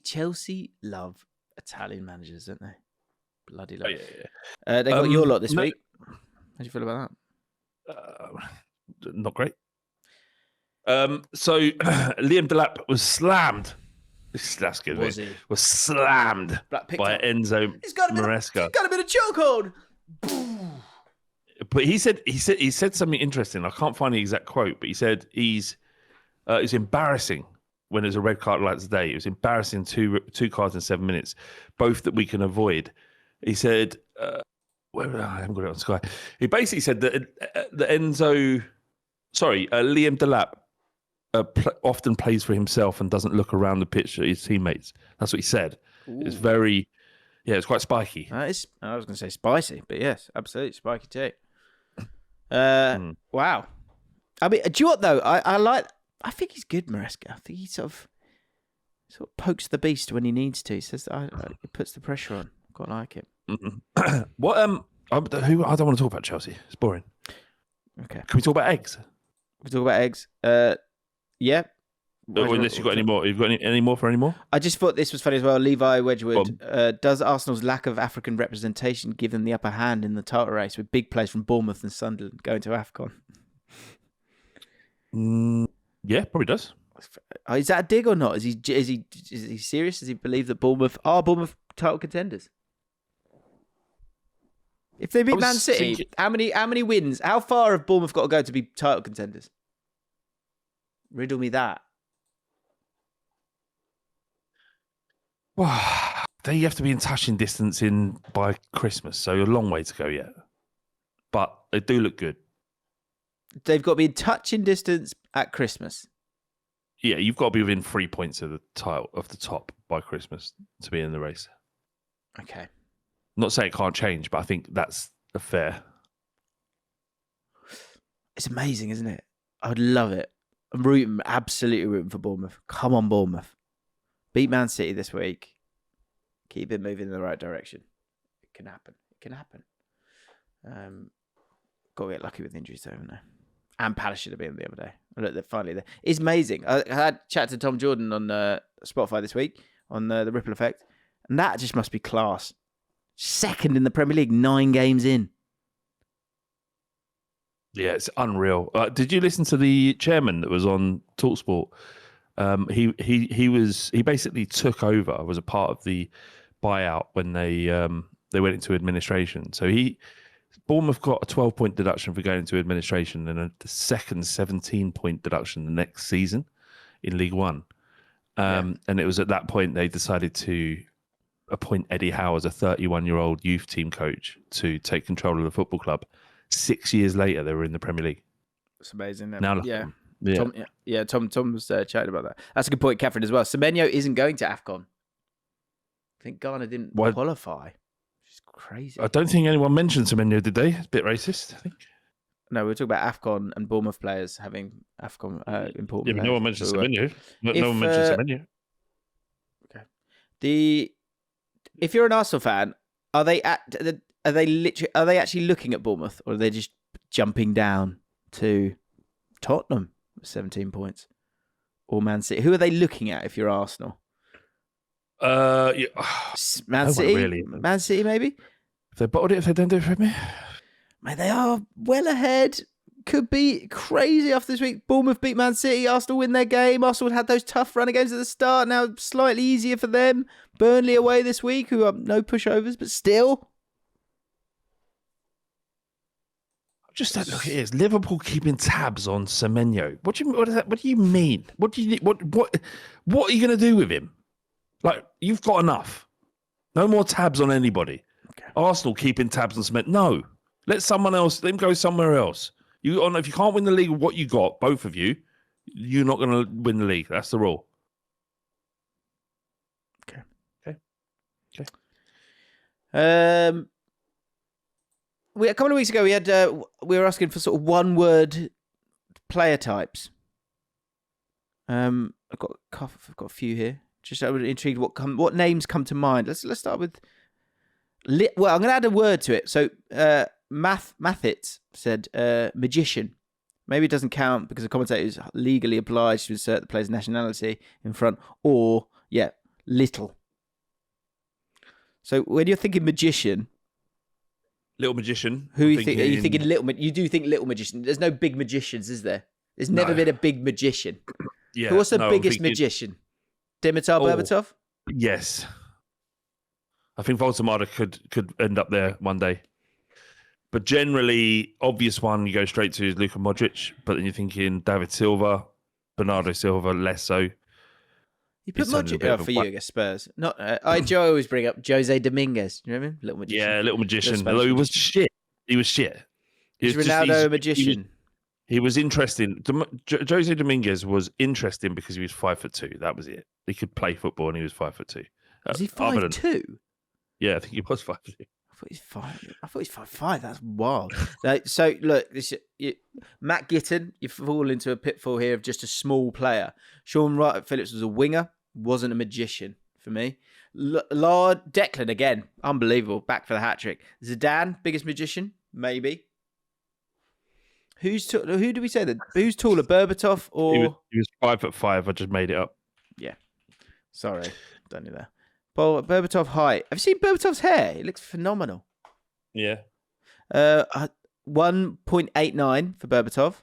Chelsea love Italian managers, don't they? Bloody love. Yeah. They got your lot this week. How do you feel about that? Not great. So Liam Delap was slammed. That's good. Was slammed by Enzo Maresca. Got a bit of chokehold. But he said something interesting. I can't find the exact quote, but he said it's embarrassing when there's a red card like today. It was embarrassing, two cards in 7 minutes, both that we can avoid. He said, I haven't got it on Sky. He basically said that Liam Delap often plays for himself and doesn't look around the pitch at his teammates. That's what he said. Ooh. It's very, it's quite spiky. I was going to say spicy, but yes, absolutely spiky too. Wow. I mean, do you know what though? I think he's good, Maresca. I think he sort of pokes the beast when he needs to. He says he puts the pressure on. Quite like it. What? I don't want to talk about Chelsea. It's boring. Okay. Can we talk about eggs? We talk about eggs. Yeah. Unless you've got any more. You've got any more for any more? I just thought this was funny as well. Levi Wedgwood. Does Arsenal's lack of African representation give them the upper hand in the title race with big players from Bournemouth and Sunderland going to AFCON? Yeah, probably does. Is that a dig or not? Is he serious? Does he believe that Bournemouth are title contenders? If they beat Man City, how many wins? How far have Bournemouth got to go to be title contenders? Riddle me that. Well, they have to be in touching distance by Christmas, so a long way to go yet. But they do look good. They've got to be in touching distance at Christmas. Yeah, you've got to be within 3 points of the top by Christmas to be in the race. Okay. Not saying it can't change, but I think that's a fair. It's amazing, isn't it? I would love it. I'm absolutely rooting for Bournemouth. Come on, Bournemouth. Beat Man City this week. Keep it moving in the right direction. It can happen. Got to get lucky with injuries, though, haven't they? And Palace should have been the other day. Look, they're finally there. It's amazing. I had chat to Tom Jordan on Spotify this week. on the ripple effect. And that just must be class. Second in the Premier League, 9 games in. Yeah, it's unreal. Did you listen to the chairman that was on TalkSport? He basically took over, was a part of the buyout when they went into administration. So Bournemouth got a 12-point deduction for going into administration and a second 17-point deduction the next season in League One. And it was at that point they decided to appoint Eddie Howe as a 31-year-old youth team coach to take control of the football club. 6 years later, they were in the Premier League. It's amazing. Now, Tom was chatting about that. That's a good point, Catherine, as well. Semenyo isn't going to AFCON. I think Ghana didn't qualify. It's crazy. I don't think anyone mentioned Semenyo, did they? It's a bit racist, I think. No, we're talking about AFCON and Bournemouth players having AFCON important. Yeah, but no one mentioned Semenyo. No one mentioned Semenyo. Okay. If you're an Arsenal fan, are they actually looking at Bournemouth, or are they just jumping down to Tottenham with 17 points, or Man City? Who are they looking at if you're Arsenal? Yeah. Man City, really. Man City, maybe. If they bottled it, if they don't do it for me, man, they are well ahead. Could be crazy after this week. Bournemouth beat Man City. Arsenal win their game. Arsenal had those tough runner games at the start. Now slightly easier for them. Burnley away this week, who are no pushovers, but still. Just look at it. Liverpool keeping tabs on Semenyo. What do you mean? What are you going to do with him? Like, you've got enough. No more tabs on anybody. Okay. Arsenal keeping tabs on Semenyo. No, let him go somewhere else. If you can't win the league with what you got, both of you, you're not going to win the league. That's the rule. Okay. A couple of weeks ago, we were asking for sort of one-word player types. I've got a few here. Just I was intrigued what names come to mind. Let's start with. Well, I'm going to add a word to it. So, Mathit said magician. Maybe it doesn't count because the commentator is legally obliged to insert the player's nationality in front. Or little. So when you're thinking magician. Little magician. Who you think? Are you thinking little? You do think little magician? There's no big magicians, is there? There's never been a big magician. Yeah. What's the biggest magician? Dimitar Berbatov? Yes. I think Voltemada could end up there one day. But generally, obvious one you go straight to is Luka Modric. But then you're thinking David Silva, Bernardo Silva, less so. You put Modric for you against Spurs. Not Joe always bring up Jose Dominguez. You know what I mean? Little magician. Yeah, little magician. Although he was shit. He's Ronaldo a magician. He was interesting. Jose Dominguez was interesting because he was 5'2". That was it. He could play football and he was 5'2". Was he 5'2"? Yeah, I think he was 5'2". I thought he's 5'5". That's wild. So look, Matt Gitton, you fall into a pitfall here of just a small player. Sean Wright Phillips was a winger, wasn't a magician for me. Declan again, unbelievable, back for the hat trick. Zidane, biggest magician, maybe. Who do we say that? Who's taller, Berbatov or? He was 5'5". I just made it up. Yeah, sorry, don't do that. Well, Berbatov height. Have you seen Berbatov's hair? It looks phenomenal. Yeah. 1.89 for Berbatov.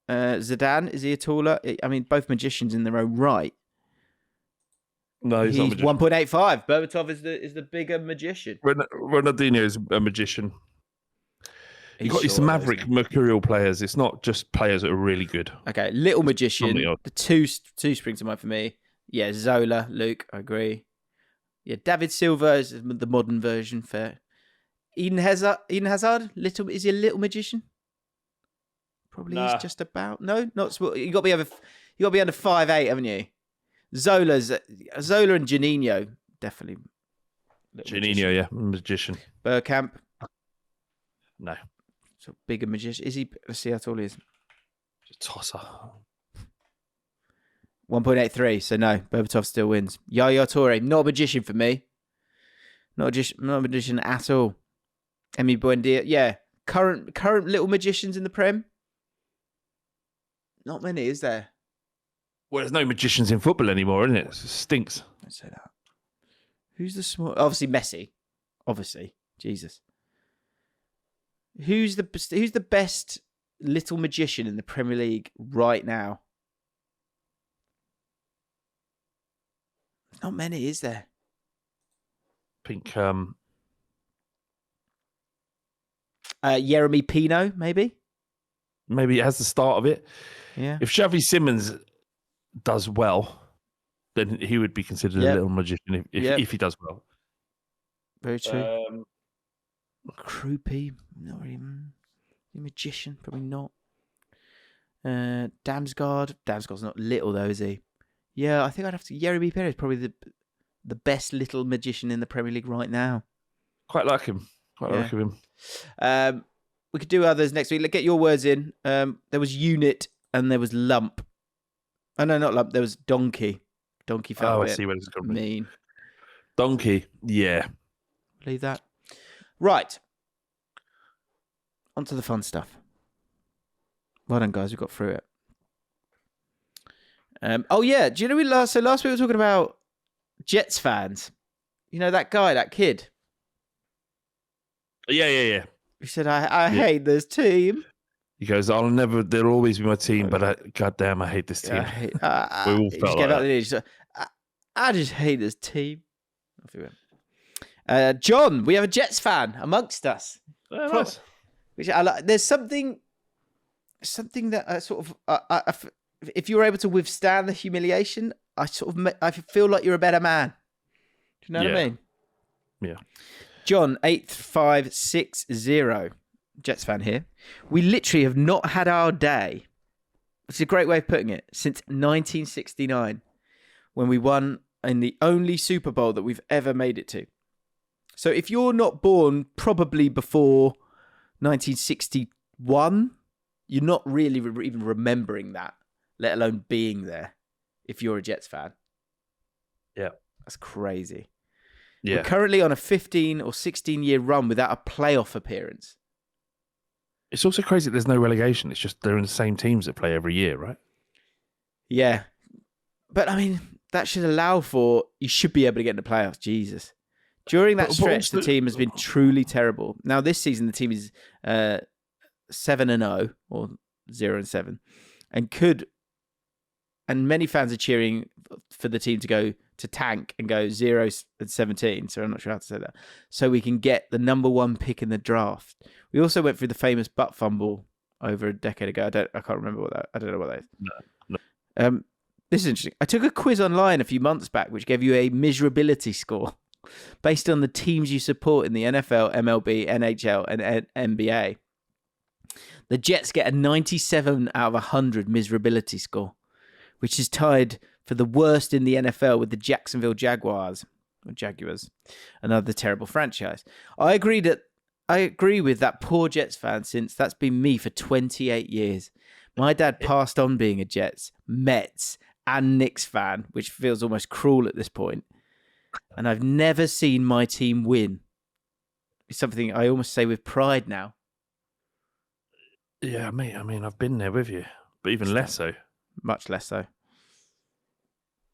Zidane, is he a taller? I mean, both magicians in their own right. No, he's not a magician. 1.85. Berbatov is the bigger magician. Ronaldinho is a magician. You've got these maverick mercurial players. It's not just players that are really good. Okay, little magician. The two spring to mind for me. Yeah, Zola, Luke, I agree. Yeah, David Silva is the modern version. Fair. Eden Hazard, is he a little magician? Probably is just about. No, not. You got to be under 5'8", haven't you? Zola and Juninho definitely. Juninho, yeah, magician. Bergkamp, no. So bigger magician. Is he? Let's see how tall he is. Just tosser. 1.83, so no, Berbatov still wins. Yaya Toure, not a magician for me. Not a magician at all. Emi Buendia, yeah. Current little magicians in the Prem? Not many, is there? Well, there's no magicians in football anymore, isn't it? It stinks. Don't say that. Who's the small? Obviously Messi. Obviously, Jesus. Who's the best little magician in the Premier League right now? Not many, is there? I think Jeremy Pino, maybe. Maybe it has the start of it. Yeah. If Xavi Simons does well, then he would be considered a little magician if he does well. Very true. Croupy, not even. Magician, probably not. Damsgaard. Damsgaard's not little though, is he? Yeah, I think I'd have to. Jeremy Pino is probably the best little magician in the Premier League right now. Quite like him. Like him. We could do others next week. Get your words in. There was unit and there was lump. Oh no, not lump. There was donkey. Donkey felt I see where this is going. Mean. Donkey. Yeah. Leave that. Right. On to the fun stuff. Well done, guys. We got through it. Oh yeah. Do you know last week we were talking about Jets fans? You know that guy, that kid. Yeah. He said, "I hate this team." He goes, they'll always be my team, but goddamn, I hate this team. We all felt like that. I just hate this team. Off he went. John, we have a Jets fan amongst us. Oh, nice. Which I like. There's something that sort of, if you're able to withstand the humiliation, I feel like you're a better man. Do you know what I mean? Yeah. John 8560, Jets fan here. We literally have not had our day. It's a great way of putting it. Since 1969, when we won in the only Super Bowl that we've ever made it to. So if you're not born probably before 1961, you're not really even remembering that, let alone being there. If you're a Jets fan, that's crazy. Yeah. We're currently on a 15 or 16-year run without a playoff appearance. It's also crazy that there's no relegation. It's just they're in the same teams that play every year, right? Yeah. But, I mean, that should allow for... You should be able to get in the playoffs. Jesus. During that stretch, the team has been truly terrible. Now, this season, the team is 7-0 or 0-7. And many fans are cheering for the team to go to tank and go 0-17. So I'm not sure how to say that. So we can get the number one pick in the draft. We also went through the famous butt fumble over a decade ago. I can't remember what that. I don't know what that is. No. This is interesting. I took a quiz online a few months back, which gave you a miserability score based on the teams you support in the NFL, MLB, NHL, and NBA. The Jets get a 97 out of 100 miserability score, which is tied for the worst in the NFL with the Jacksonville Jaguars, another terrible franchise. I agree with that poor Jets fan, since that's been me for 28 years. My dad passed on being a Jets, Mets, and Knicks fan, which feels almost cruel at this point. And I've never seen my team win. It's something I almost say with pride now. Yeah, mate. I mean, I've been there with you, but even less so. Much less so.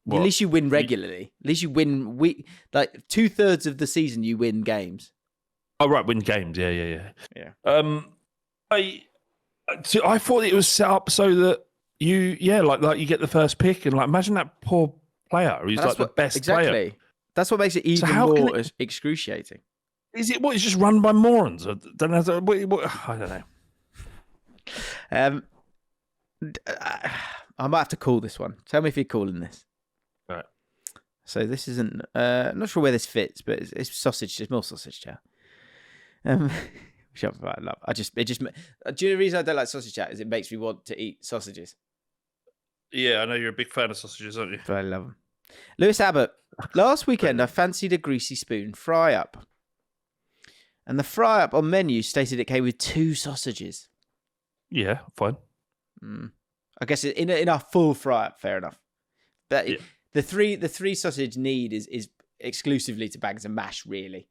What? At least you win regularly. At least you win. Like 2/3 of the season, you win games. Oh right, win games. Yeah. I thought it was set up so that you get the first pick, and like imagine that poor player who's like the best player. That's what makes it even more excruciating. Is it it's just run by morons? I don't know. I might have to call this one. Tell me if you're calling this. Right. So this isn't. I'm not sure where this fits, but it's sausage. It's more sausage chat. Which I love. Do you know the reason I don't like sausage chat is it makes me want to eat sausages. Yeah, I know you're a big fan of sausages, aren't you? But I love them. Lewis Abbott. Last weekend, I fancied a greasy spoon fry up, and the fry up on menu stated it came with 2 sausages. Yeah, fine. I guess in our full fry up, fair enough. But the three sausage need is exclusively to bags and mash, really.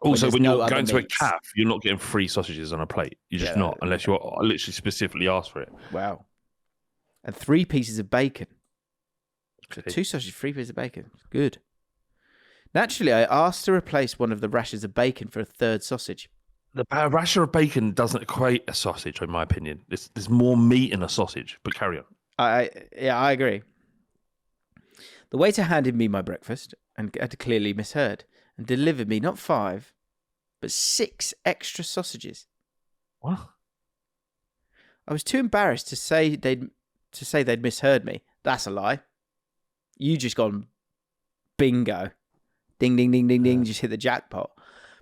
Also, when you're going to a calf, you're not getting 3 sausages on a plate. You're just not, unless you're literally specifically asked for it. Wow. and 3 pieces of bacon. So Okay. 2 sausages, 3 pieces of bacon. Good. Naturally, I asked to replace one of the rashers of bacon for a 3rd sausage. The rasher of bacon doesn't equate a sausage, in my opinion. There's more meat in a sausage, but carry on. I agree. The waiter handed me my breakfast and had clearly misheard and delivered me not 5, but 6 extra sausages. What? I was too embarrassed to say they'd misheard me. That's a lie. You just gone bingo. Ding, ding, ding, ding, ding. Just hit the jackpot.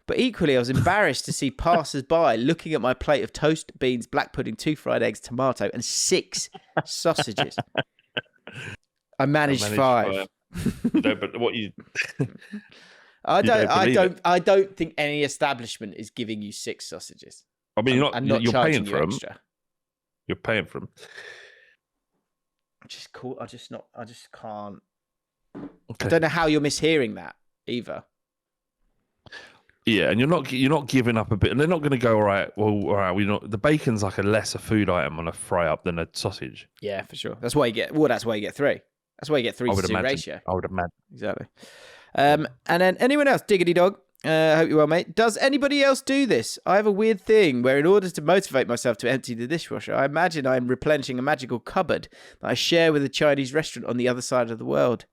But equally, I was embarrassed to see passers-by looking at my plate of toast, beans, black pudding, 2 fried eggs, tomato, and 6 sausages. I managed 5. No, but what you? I don't think any establishment is giving you 6 sausages. I mean, you're paying for them. Extra. You're paying for them. Just cool. I just can't. Okay. I don't know how you're mishearing that either. Yeah, and you're not giving up a bit, and they're not going to go, all right. The bacon's like a lesser food item on a fry up than a sausage. Yeah, for sure. That's why you get. Well, that's why you get 3. That's why you get 3 to 2 ratio. I would imagine. Exactly. And then anyone else, Diggity Dog. Hope you're well, mate. Does anybody else do this? I have a weird thing where in order to motivate myself to empty the dishwasher, I imagine I'm replenishing a magical cupboard that I share with a Chinese restaurant on the other side of the world.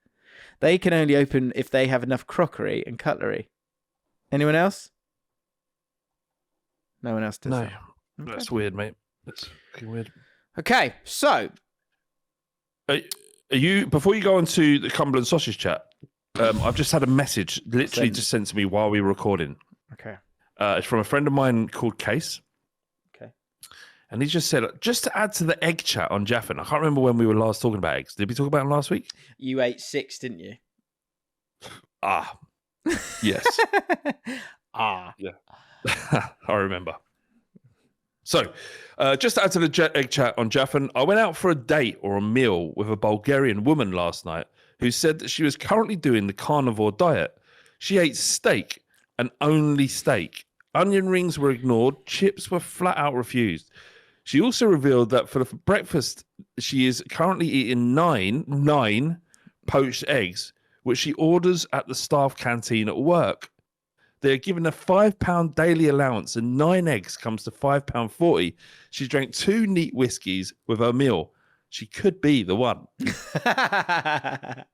They can only open if they have enough crockery and cutlery. Anyone else? No one else does. No, that. Okay. That's weird, mate. That's fucking weird. Okay, so Are you, before you go on to the Cumberland sausage chat, I've just had a message literally just sent to me while we were recording. Okay. It's from a friend of mine called Case. Okay. And he just said, just to add to the egg chat on Jaffin, I can't remember when we were last talking about eggs. Did we talk about them last week? You ate 6, didn't you? Ah, yes. Yeah. I remember. So, just to add to the egg chat on Jaffin, I went out for a date or a meal with a Bulgarian woman last night who said that she was currently doing the carnivore diet. She ate steak and only steak. Onion rings were ignored. Chips were flat out refused. She also revealed that for the breakfast, she is currently eating nine poached eggs, which she orders at the staff canteen at work. They're given a £5 daily allowance and 9 eggs comes to £5.40. She drank 2 neat whiskies with her meal. She could be the one. That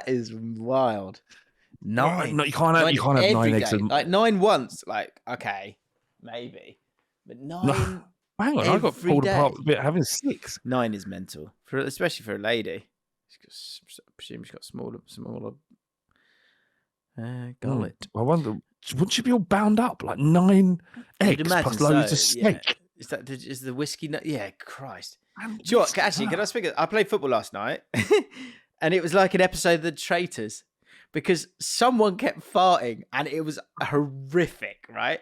is wild. 9. No, you can't have 9 eggs. Like 9 once, like, okay, maybe. But 9 No, hang on, I got pulled apart a bit having 6. 9 is mental, especially for a lady. I presume she's got smaller gullet. I wonder, wouldn't she be all bound up? Like 9 eggs plus loads of steak? Yeah. Is the whiskey? Yeah, Christ. Do you know what? Actually, can I speak? I played football last night, and it was like an episode of The Traitors because someone kept farting, and it was horrific, right?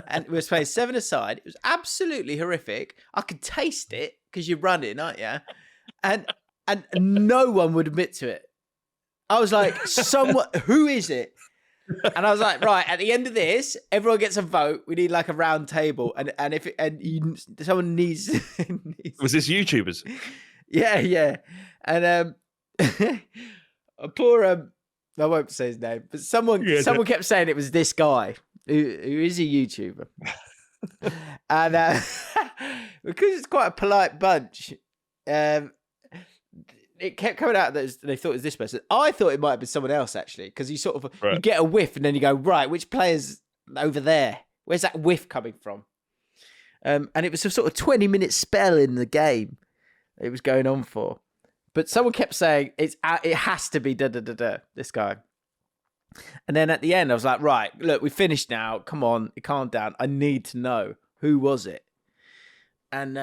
And we were playing 7-a-side. It was absolutely horrific. I could taste it because you're running, aren't you? And no one would admit to it. I was like, who is it? And I was like, right, at the end of this, everyone gets a vote. We need like a round table. Someone needs... Was this YouTubers? Yeah. And poor, I won't say his name, but someone kept saying it was this guy who is a YouTuber. And because it's quite a polite bunch, it kept coming out that they thought it was this person. I thought it might have been someone else, actually, because you sort of you get a whiff and then you go, right, which player's over there? Where's that whiff coming from? And it was a sort of 20-minute spell in the game it was going on for. But someone kept saying, it has to be this guy. And then at the end, I was like, right, look, we finished now. Come on, calm down. I need to know. Who was it? And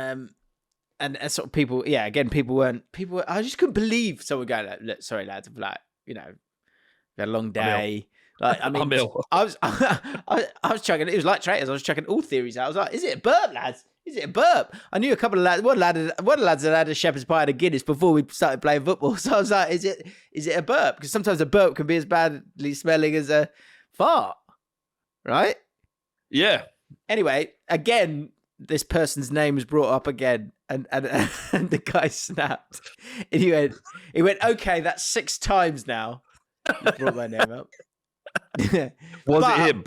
sort of people, yeah, again, people were, I just couldn't believe someone going, like, look, sorry, lads, like, you know, we had a long day. Like, I mean, I was checking, it was like Traitors, I was checking all theories out. I was like, is it a burp, lads? Is it a burp? I knew a couple of lads, one of the lads had had a shepherd's pie and a Guinness before we started playing football. So I was like, is it a burp? Because sometimes a burp can be as badly smelling as a fart, right? Yeah. Anyway, again, this person's name was brought up again, and the guy snapped. And he went, okay, that's 6 times now. You brought my name up. Was it him?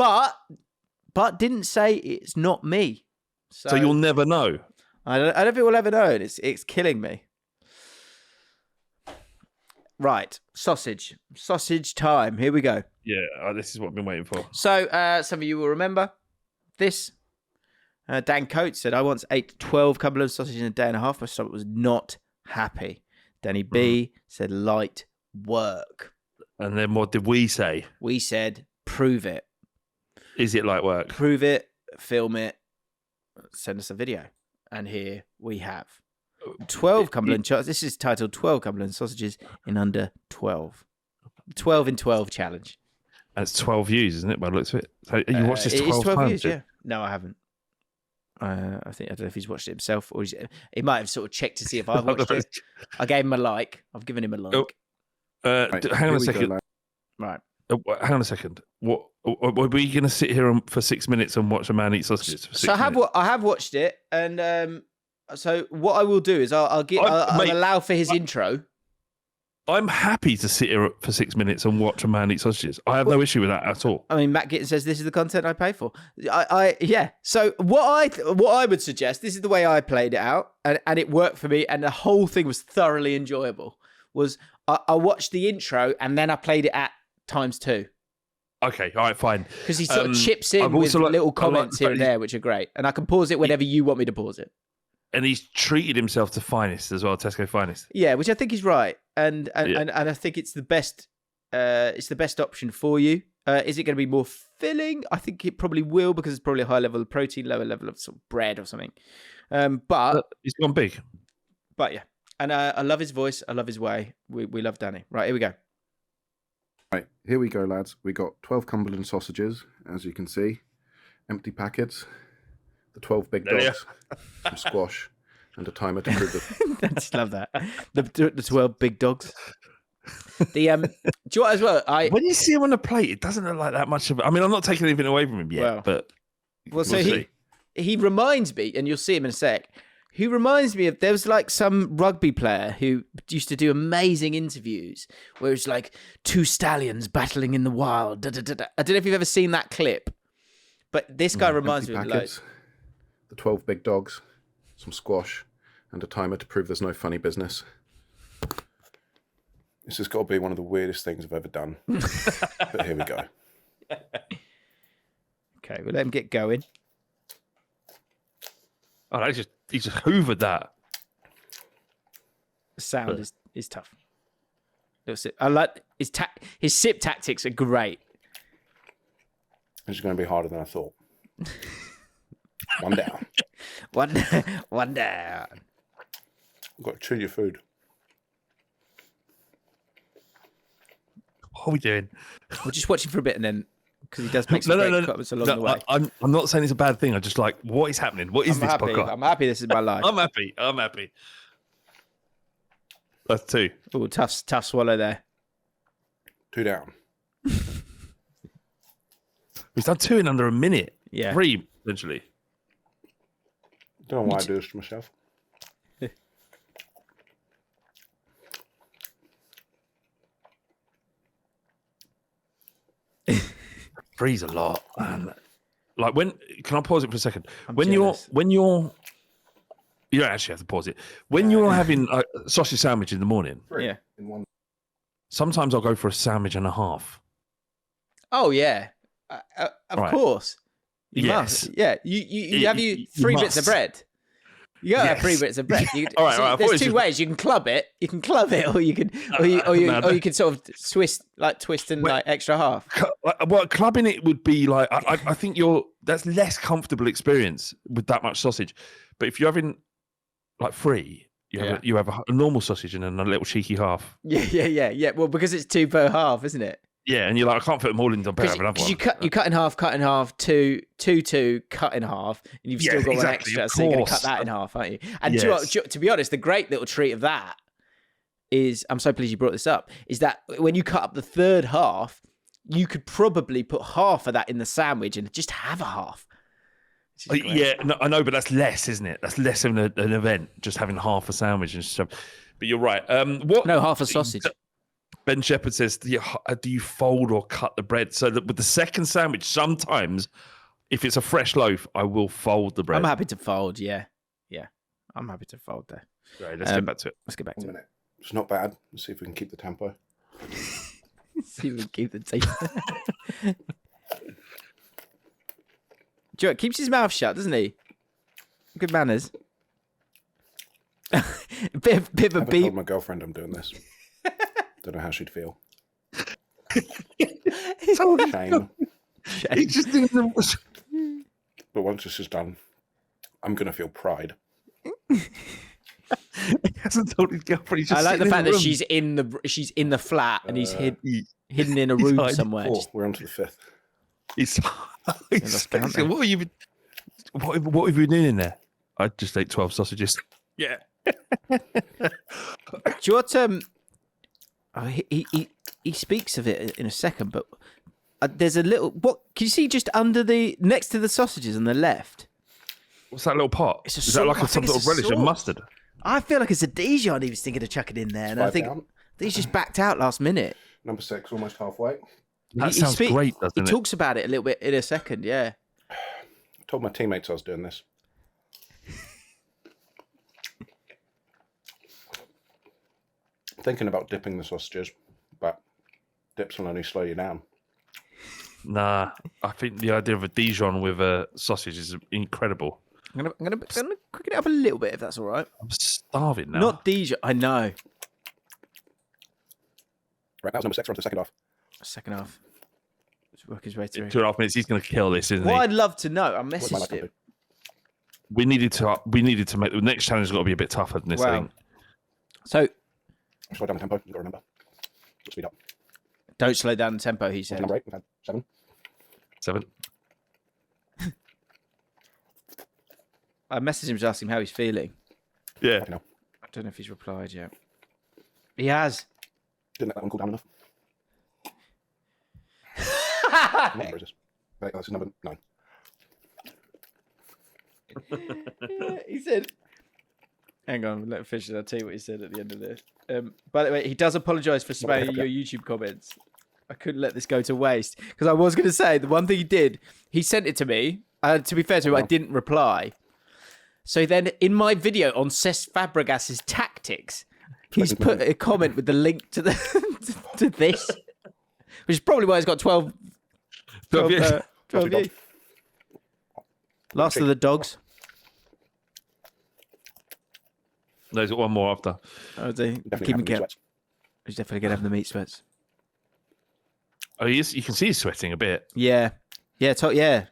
But didn't say it's not me. So you'll never know. I don't think we'll ever know. And it's killing me. Right, sausage time. Here we go. Yeah, this is what I've been waiting for. So some of you will remember this. Dan Coates said, I once ate 12 Cumberland sausages in a day and a half. My stomach was not happy. Danny B said, light work. And then what did we say? We said, prove it. Is it light work? Prove it, film it, send us a video. And here we have 12 Cumberland. This is titled 12 Cumberland sausages in under 12. 12 in 12 challenge. And it's 12 views, isn't it, by the looks of it? So you watched this 12 times? Views, yeah. No, I haven't. I don't know if he's watched it himself or he might have sort of checked to see if I've watched it. I gave him a like. I've given him a like. Hang on a second. Right. Hang on a second. What were we going to sit here for 6 minutes and watch a man eat sausages? For 6 minutes? I have watched it, and so what I will do is I'll allow for his intro. I'm happy to sit here for 6 minutes and watch a man eat sausages. I have no issue with that at all. I mean, Matt Gitton says this is the content I pay for. Yeah. So what I would suggest, this is the way I played it out, and it worked for me, and the whole thing was thoroughly enjoyable. Was I watched the intro and then I played it at ×2. Okay, all right, fine. Because he sort of chips in with little comments here and there, which are great, and I can pause it whenever you want me to pause it. And he's treated himself to Finest as well, Tesco Finest. Yeah, which I think is right, and I think it's the best. It's the best option for you. Is it going to be more filling? I think it probably will, because it's probably a high level of protein, lower level of sort of bread or something. But he's gone big. But yeah, and I love his voice. I love his way. We love Danny. Right, here we go. Right, here we go, lads. We got 12 Cumberland sausages, as you can see. Empty packets. The 12 big dogs. Some squash. And a timer to prove it. I just love that. The 12 big dogs. Do you know what, as well? When you see him on the plate, it doesn't look like that much of it. I mean, I'm not taking anything away from him yet, but we'll see. He reminds me, and you'll see him in a sec, he reminds me of, there was like some rugby player who used to do amazing interviews where it's like 2 stallions battling in the wild. Da, da, da, da. I don't know if you've ever seen that clip, but this guy reminds me of loads. The 12 big dogs, some squash, and a timer to prove there's no funny business. This has got to be one of the weirdest things I've ever done. But here we go. Okay, we'll let him get going. Oh, he just hoovered that. The sound is tough. I like his sip tactics are great. This is going to be harder than I thought. One down. One down. You've got to chew your food. What are we doing? We're just watching for a bit, and then, because he does make some great comments along the way. I'm not saying it's a bad thing. I just like, what is happening? What is this podcast? I'm happy this is my life. I'm happy. That's 2. Oh, tough swallow there. 2 down. We've done 2 in under a minute. Yeah. 3, essentially. Don't know why I do this to myself. Three's a lot, man. Like, can I pause it for a second? When jealous. you're you don't actually have to pause it. When you're having a sausage sandwich in the morning, Yeah. In one. Sometimes I'll go for a sandwich and a half. Oh yeah, of course. You must. Yeah, you have 3 bits of bread. You gotta have 3 bits of bread. All right. There's 2 ways. You can club it. or you can sort of twist and like extra half. Well, clubbing it would be like I think that's less comfortable experience with that much sausage. But if you're having like 3, you have a normal sausage and then a little cheeky half. Yeah. Well, because it's 2 per half, isn't it? Yeah, and you're like, I can't fit them all into a pair of another one. You cut in half, two, cut in half, and you've still got one extra, so you're going to cut that in half, aren't you? And to be honest, the great little treat of that is, I'm so pleased you brought this up, is that when you cut up the 3rd half, you could probably put half of that in the sandwich and just have a half. Yeah, no, I know, but that's less, isn't it? That's less of an event, just having half a sandwich and stuff. But you're right. Half a sausage. Ben Shepherd says, do you fold or cut the bread? So that with the second sandwich, sometimes if it's a fresh loaf, I will fold the bread. I'm happy to fold, yeah. I'm happy to fold there. Right, let's get back to it. Let's get back to it. It's not bad. Let's see if we can keep the tempo. See if we can keep the tempo. Joe keeps his mouth shut, doesn't he? Good manners. bit of a I beep. told my girlfriend I'm doing this. Don't know how she'd feel. Shame. He just didn't. But once this is done, I'm going to feel pride. He hasn't told his girlfriend. I like the fact that she's in the flat and he's hidden in a room somewhere. We're on to the 5th. He's what have you been doing in there? I just ate 12 sausages. Yeah. Do you want he speaks of it in a second, but there's a little. What can you see just under next to the sausages on the left? What's that little pot? Is that like some sort of relish of mustard? I feel like it's a Dijon he was thinking of chucking in there, and I think he's just backed out last minute. Number 6, almost halfway. That sounds great, doesn't it? He talks about it a little bit in a second, yeah. I told my teammates I was doing this. Thinking about dipping the sausages, but dips will only slow you down. Nah, I think the idea of a Dijon with a sausage is incredible. I'm gonna cook it up a little bit if that's all right. I'm starving now. Not Dijon, I know. Right, that was number 6. We're on to the second half. Second half. Let's work his way through. 2.5 minutes. He's going to kill this, isn't he? Well, I'd love to know. I messaged him. We needed to make the next challenge. Has got to be a bit tougher than this. I think. So, slow down the tempo. You've got to remember. Speed up. Don't slow down the tempo. He said. Number 8. We've had 7. 7. I messaged him to ask him how he's feeling. Yeah. I don't know if he's replied yet. He has. Didn't let that one cool down enough. What number is this? This is number 9. He said, hang on, let me finish it. I'll tell you what he said at the end of this. By the way, he does apologise for spamming your YouTube comments. I couldn't let this go to waste. Because I was going to say, the one thing he did, he sent it to me. To be fair to him, I didn't reply. So then in my video on Cesc Fabregas's tactics, he's put a comment with the link to to this, which is probably why he's got 12 views. Last of the dogs. No, he's got one more after. Oh, keep him count. He's definitely going to have the meat sweats. Oh, you can see he's sweating a bit. Yeah. Yeah, yeah.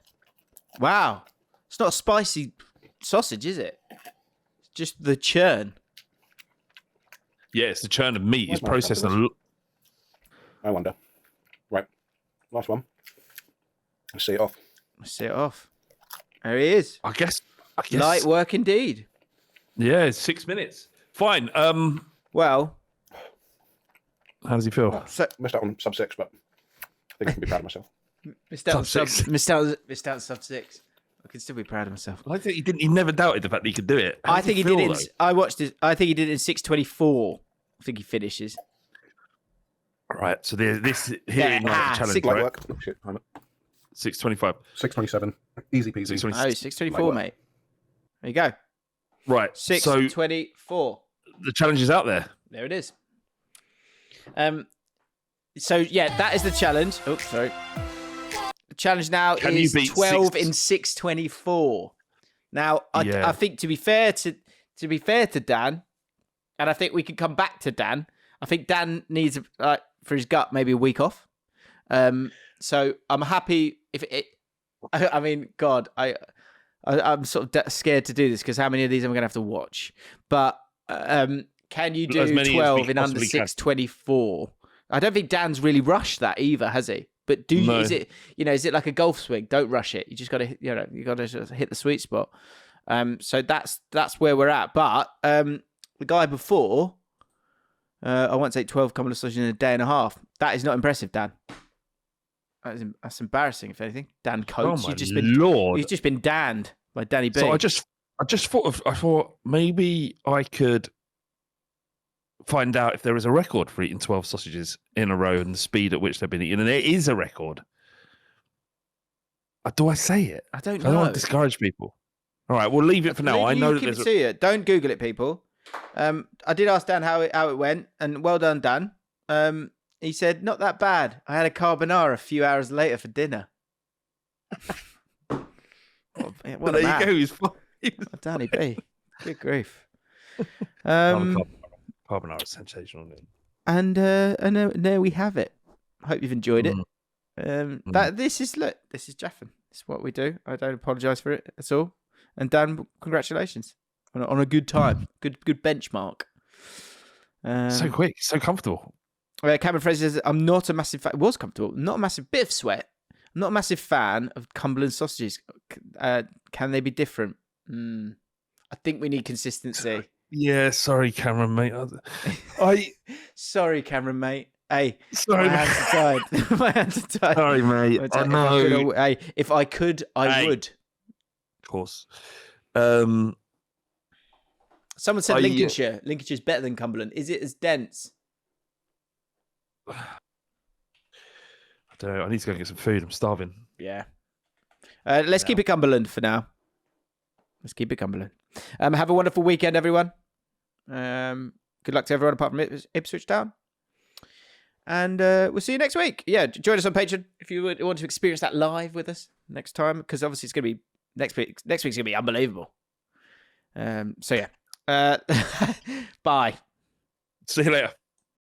Wow. It's not a spicy sausage, is it? It's just the churn. Yeah, it's the churn of meat. It's processed. I wonder. Right. Last one. Let's see it off. There he is. I guess. Light work indeed. Yeah, it's 6 minutes. Fine. Well. How does he feel? Missed out on sub 6, but I think I can be proud of myself. Missed out on sub 6. I can still be proud of myself. I think he never doubted the fact that he could do it. I think he did it. I watched this. I think he did it in 6:24. I think he finishes. All right. So this here in the challenge, right? Work. Oh, shit, 6:25. 6:27. Easy peasy. 6:24, mate. There you go. Right. 6:24. The challenge is out there. There it is. So yeah, that is the challenge. Oh, sorry. The challenge now is 12 in 6:24. Now, I think to be fair to Dan, and I think we can come back to Dan. I think Dan needs for his gut maybe a week off. So I'm happy if it. I mean, God, I'm sort of scared to do this because how many of these am I going to have to watch? But can you do 12 in under 6:24? I don't think Dan's really rushed that either, has he? But is it like a golf swing? Don't rush it. You just got to hit the sweet spot. So that's where we're at. But the guy before, I won't say 12 couple of sausages in a day and a half. That is not impressive, Dan. That's embarrassing, if anything. Dan Coates. Oh my Lord. He's just been danned. by Danny B. So I just thought maybe I could find out if there is a record for eating 12 sausages in a row and the speed at which they've been eaten. And there is a record. Do I say it? I don't know. I don't want to discourage people. All right, we'll leave it for now. I know that there's a... Don't Google it, people. I did ask Dan how it went, and well done, Dan. He said, not that bad. I had a carbonara a few hours later for dinner. What there you go. He's fine. Danny B. Good grief. Carbonara is sensational. And there we have it. Hope you've enjoyed it. This is Jaffin. This is what we do. I don't apologise for it at all. And Dan, congratulations on a good time. Good benchmark. So quick, so comfortable. Cameron Fraser says, I'm not a massive fan. It was comfortable. Not a massive bit of sweat. I'm not a massive fan of Cumberland sausages. Can they be different? I think we need consistency. Yeah, sorry, Cameron, mate. Sorry, Cameron, mate. Hey, sorry, my hands are tied. My hands are tied. Sorry, mate. I know. If I could, I would. Of course. Someone said Lincolnshire. Lincolnshire's better than Cumberland. Is it as dense? I don't know. I need to go get some food. I'm starving. Yeah. Let's keep it Cumberland for now. Let's keep it Cumberland. Have a wonderful weekend, everyone. Good luck to everyone apart from Ipswich Town. And we'll see you next week. Yeah, join us on Patreon if you want to experience that live with us next time, because obviously it's going to be next week. Next week's going to be unbelievable. So yeah. Bye. See you later.